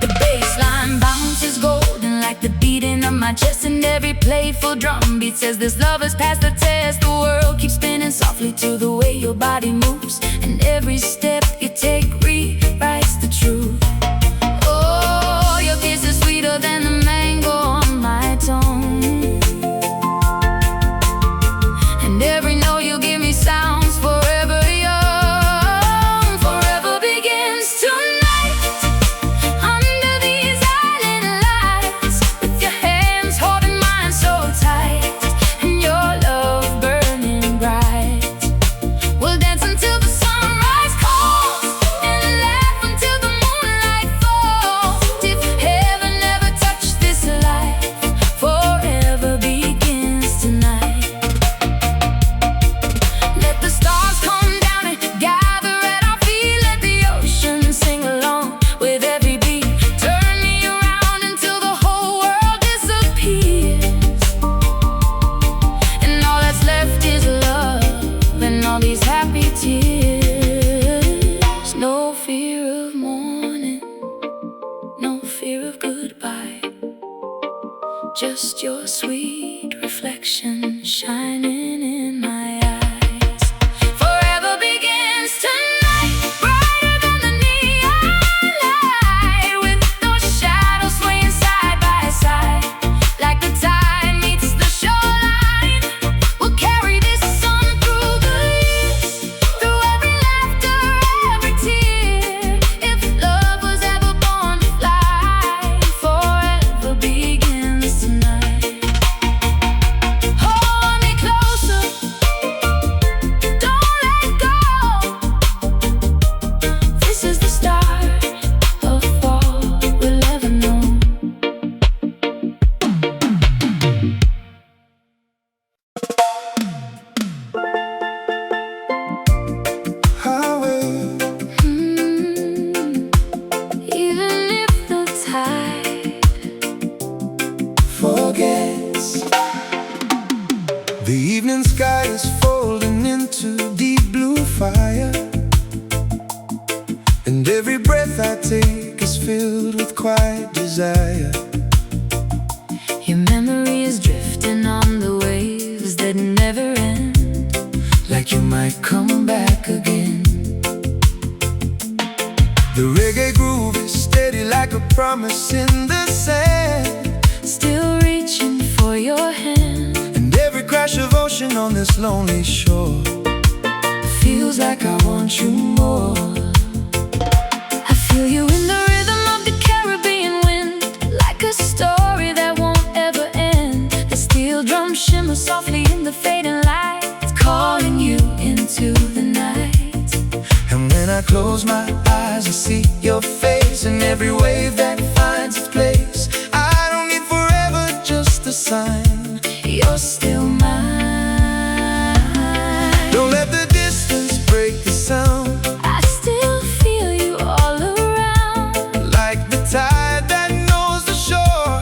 The bass line bounces golden like the beating of my chest, and every playful drum beat says this love has passed the test. The world keeps spinning softly to the way your body moves, and every step you take rewrites the truth. Oh, your kiss is sweeter than the mango on my tongue, and every note you give me sounds forever young. Forever begins tonight, under these island lights, with your hands holding mine so tight, and your love burning bright. We'll dance until the sunrise calls, and laugh until the moonlight falls. If heaven never touched this life, forever begins tonight. Let the stars come down and gather at our feet. Let the ocean sing along with every beat. Turn me around until the whole world disappears, and all that's left is love and all these happy tears. No fear of morning, no fear of goodbye, just your sweet reflection shining in my eyes. Forever begins tonight, brighter than the neon light, with those shadows swaying side by side. Like the tide meets the shoreline, we'll carry this sun through the years, through every laughter, every tear. If love was ever born to fly, forever begins tonight. Hold me closer, don't let go. This is the start of all we'll ever know. Highway, Even if the tide forgets. The evening sky is folding into deep blue fire, and every breath I take is filled with quiet desire. your memory is drifting on the waves that never end, Like you might come back again. The reggae groove is steady like a promise in the sand, still reaching for your hand. and every crash of ocean on this lonely shore feels like I want you more. I feel you in the rhythm of the Caribbean wind, like a story that won't ever end. The steel drums shimmer softly in the fading light, calling you into the night. And when I close my eyes, I see your face in every wave that finds its place. I don't need forever, just a sign You're still mine. Don't let the distance break the sound. I still feel you all around, Like the tide that knows the shore,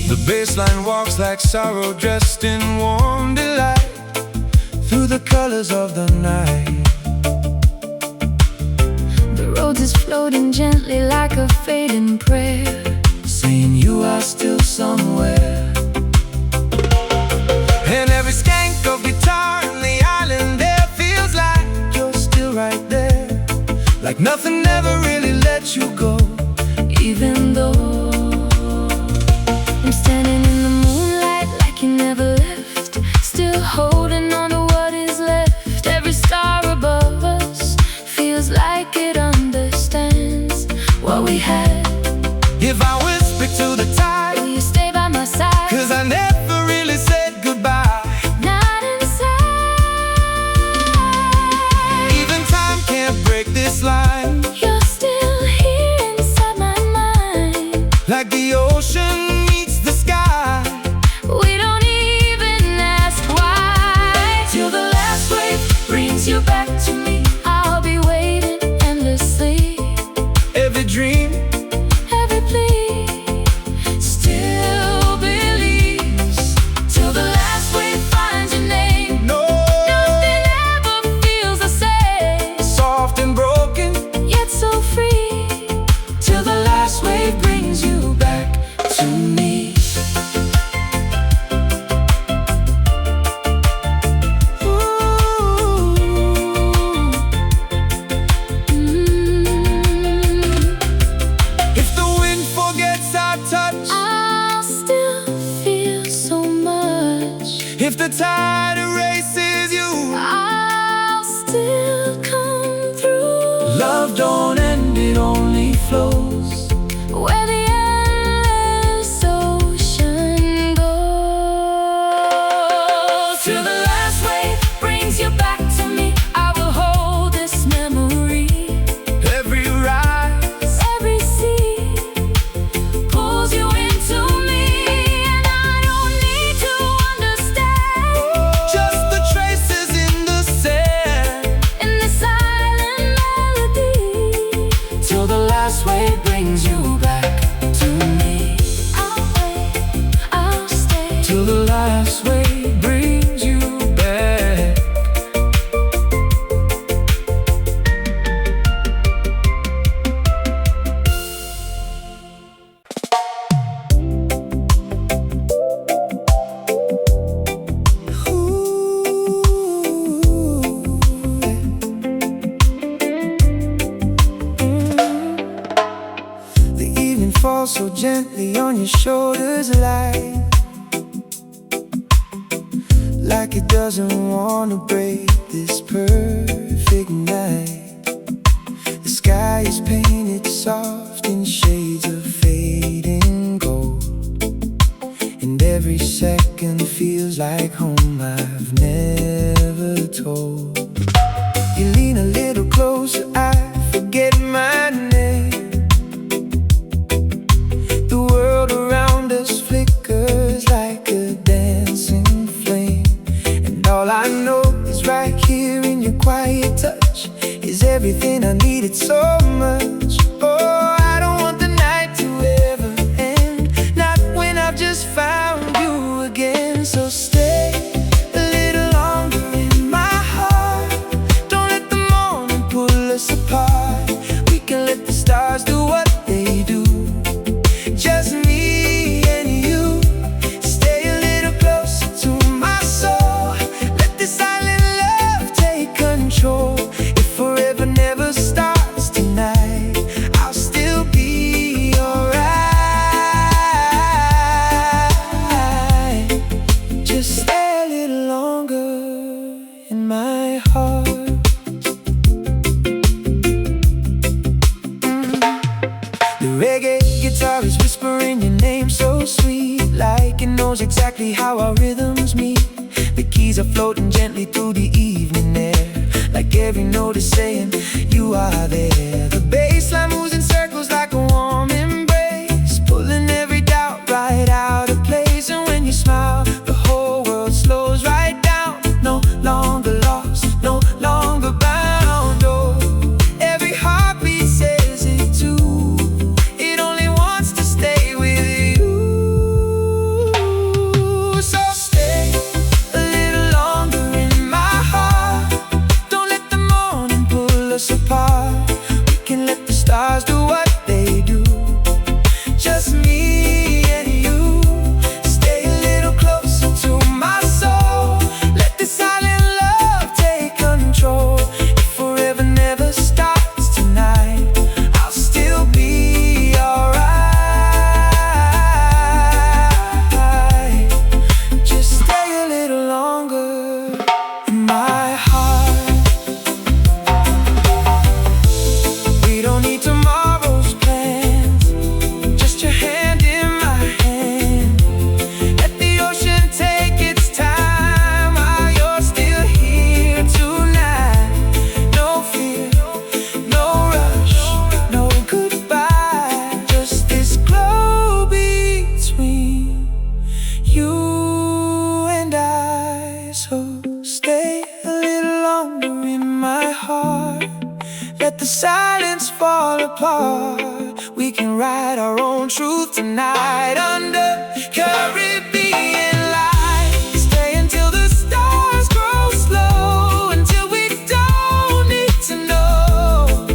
The bassline walks like sorrow dressed in warm delight through the colors of the night. The road is floating gently like a fading prayer, saying you are still somewhere. And every skank of guitar on the island there feels like you're still right there, like nothing ever really let you go. even though I'm standing in the moonlight like you never left, still holding on to what is left. Every star above us feels like it understands what we had. If I whisper to the tide, will you stay by my side? 'Cause I never really said goodbye. Not inside. Even time can't break this line. You're still here inside my mind, Like the ocean meets the sky. we don't even ask why. Till the last wave brings you back to me, I'll be waiting endlessly. Every dream, Every plea still believes, till the last wave finds your name. no, Nothing ever feels the same, soft and broken. yet so free, till the last wave brings you back to me. If the wind forgets our touch, I'll still feel so much. if the tide erases you, I'll still come through. love don't end, it only flows. Where the endless ocean goes, till the last wave brings you back to me, I will hold this memory. Every rise, Every sea pulls you into me, and I don't need to understand. just the traces in the sand. In the silent melody, till the last wave brings you back to me. I'll wait, I'll stay, Till the last wave brings you back. The evening falls so gently on your shoulders, like it doesn't want to break this perfect night. The sky is painted soft in shades of fading gold, and every second feels like home I've never told. You lean a little closer, I forget my name. The world around us flickers like a dancing flame, and all I know is right here in your quiet touch is everything I needed so much. Oh, I don't want the night to ever end, not when I've just found you again. So stay a little longer in my heart. Don't let the morning pull us apart. We can let the stars do what they do. Just me and you. Stay a little closer to my soul. Let this silent love take control. If forever never starts tonight, I'll still be alright. Just stay a little longer in my heart. The reggae guitar is whispering your name so sweet, like it knows exactly how our rhythms meet. The keys are floating gently through the evening air, like every note is saying you are there. The bass line moves in circles like a warm embrace, pulling every doubt right out of place. And when you smile, the whole world slows right down. No longer lost, no longer bound. Oh, every heartbeat says it too. It only wants to stay with you. apart. We can write our own truth tonight under Caribbean lights. Stay until the stars grow slow, until we don't need to know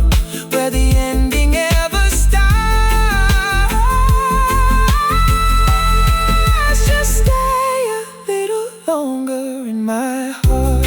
where the ending ever starts. Just stay a little longer in my heart.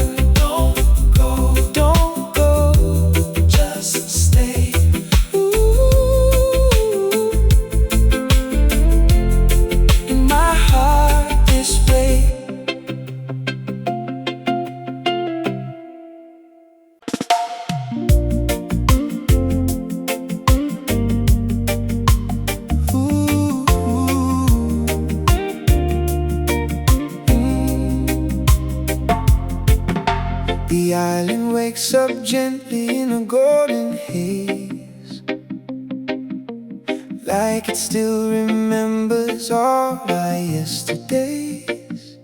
The island wakes up gently in a golden haze, like it still remembers all our yesterdays.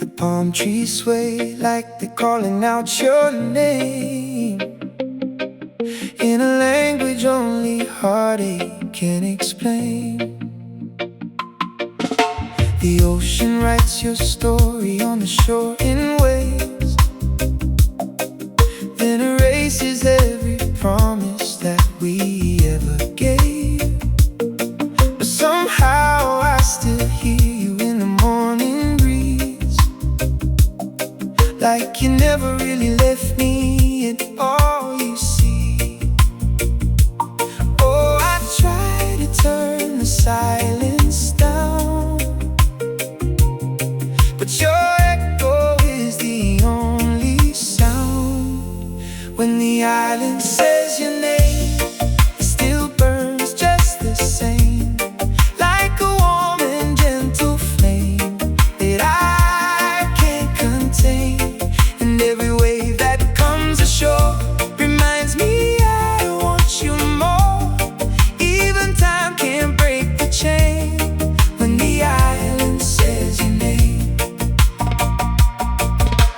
The palm trees sway like they're calling out your name, in a language only heartache can explain. The ocean writes your story on the shore in waves, then erases every promise that we ever gave. But somehow I still hear you in the morning breeze, like you never really left me at all, you see. Oh, I try to turn the silence down, but your echo is the only sound. When the island says your name, it still burns just the same, like a warm and gentle flame that I can't contain. And every wave that comes ashore reminds me I want you more. Even time can't break the chain when the island says your name.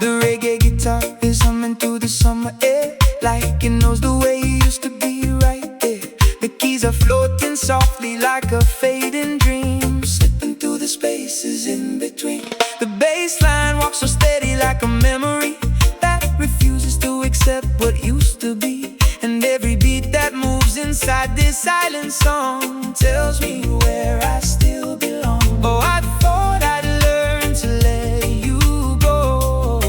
The reggae guitar is humming through the summer air, like it knows the way you used to be right there. The keys are floating softly like a fading dream, slipping through the spaces in between. The bass line walks so steady like a memory that refuses to accept what used to be. And every beat that moves inside this silent song tells me where I still belong. Oh, I thought I'd learn to let you go,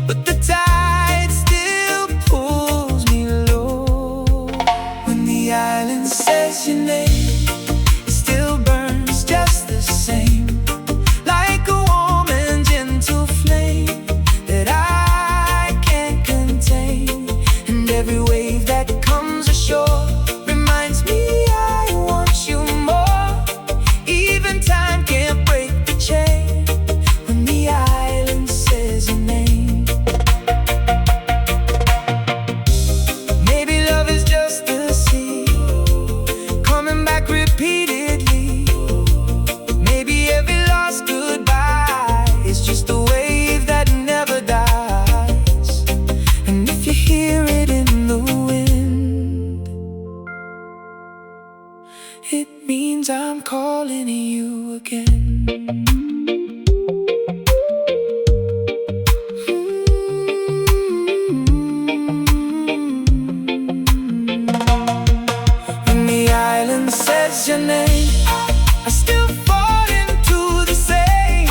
but the tide still pulls me low. When the island says your name, it still burns just the same, like a warm and gentle flame that I can't contain. And every wave that comes ashore reminds me I want you more. Even time can't break the chain when the island says your name. Maybe love is just the sea, coming back repeatedly. Maybe every lost goodbye is just a wave that never dies. And if you hear it in the wind, it means I'm calling you again. When the island says your name, I still fall into the same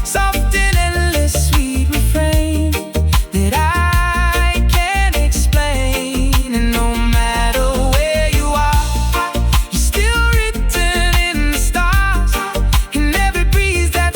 soft and endless sweet refrain that I can't explain. And no matter where you are, you're still written in the stars, in every breeze that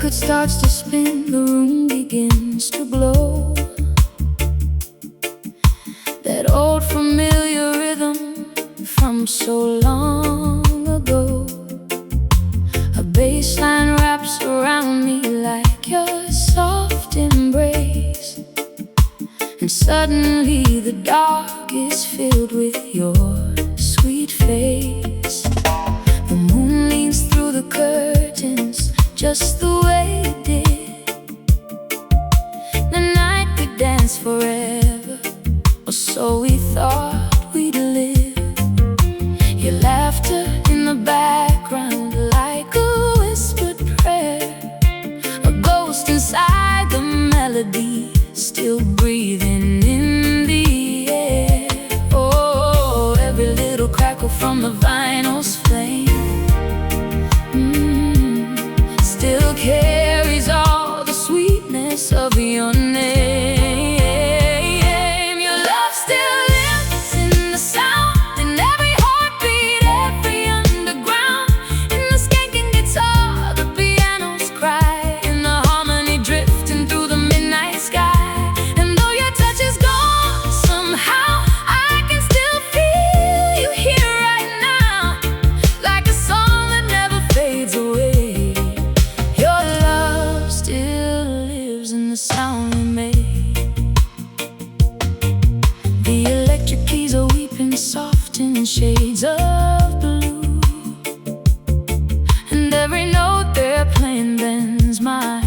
record starts to spin, the room begins to glow. That old familiar rhythm from so long ago. A bass line wraps around me like your soft embrace, and suddenly the dark is filled with your sweet face. The moon leans through the curtains just the way it did. The night could dance forever, or so we thought we'd live. Your laughter in the background like a whispered prayer, a ghost inside the melody, still breathing in the air. Oh, every little crackle from the vinyl's flame still carries all the sweetness of your name. Your love still lives in the sound, in every heartbeat, every underground. In the skanking guitar, the piano's cry, in the harmony drifting through the midnight sky. And though your touch is gone, somehow I can still feel you here right now, like a song that never fades away. Your love still lives in the sound we made. The electric keys are weeping soft in shades of blue, and every note they're playing bends my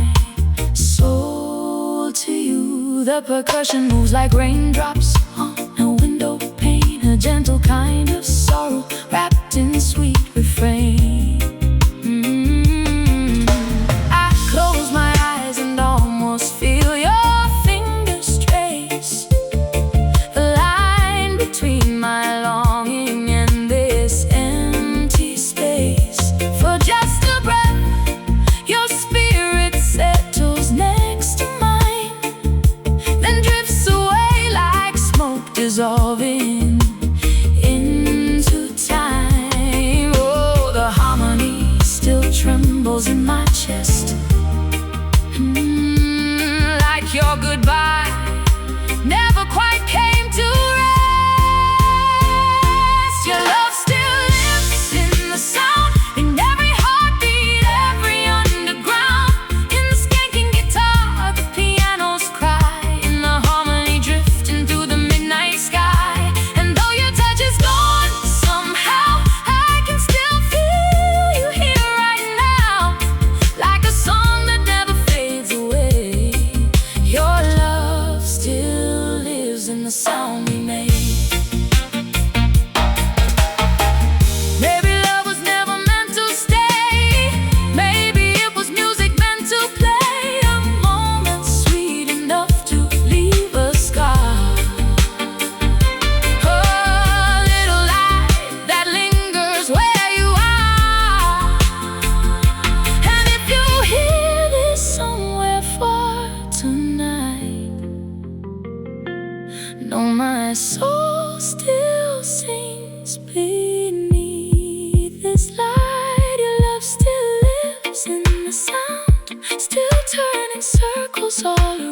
soul to you. The percussion moves like raindrops on a window pane, a gentle kind of sorrow wrapped in sweet refrain. I close my eyes and almost feel your fingers trace the line between my longing and this empty space. For just a breath, your spirit settles next to mine, then drifts away like smoke dissolving into time. Oh, the harmony still trembles in my chest, like your goodbye never quite came to rest. Your love still lives in the sound, in every heartbeat, every underground. In the skanking guitar, the piano's cry, in the harmony drifting through the midnight sky. And though your touch is gone, somehow I can still feel you here right now, like a song that never fades away. Your love still lives in the sound we made. Maybe love was never meant to stay. Maybe it was music meant to play, a moment sweet enough to leave a scar. A little light that lingers where you are. And if you hear this somewhere far tonight, know my soul still sings beneath this light. Your love still lives in the sound, still turning circles all around.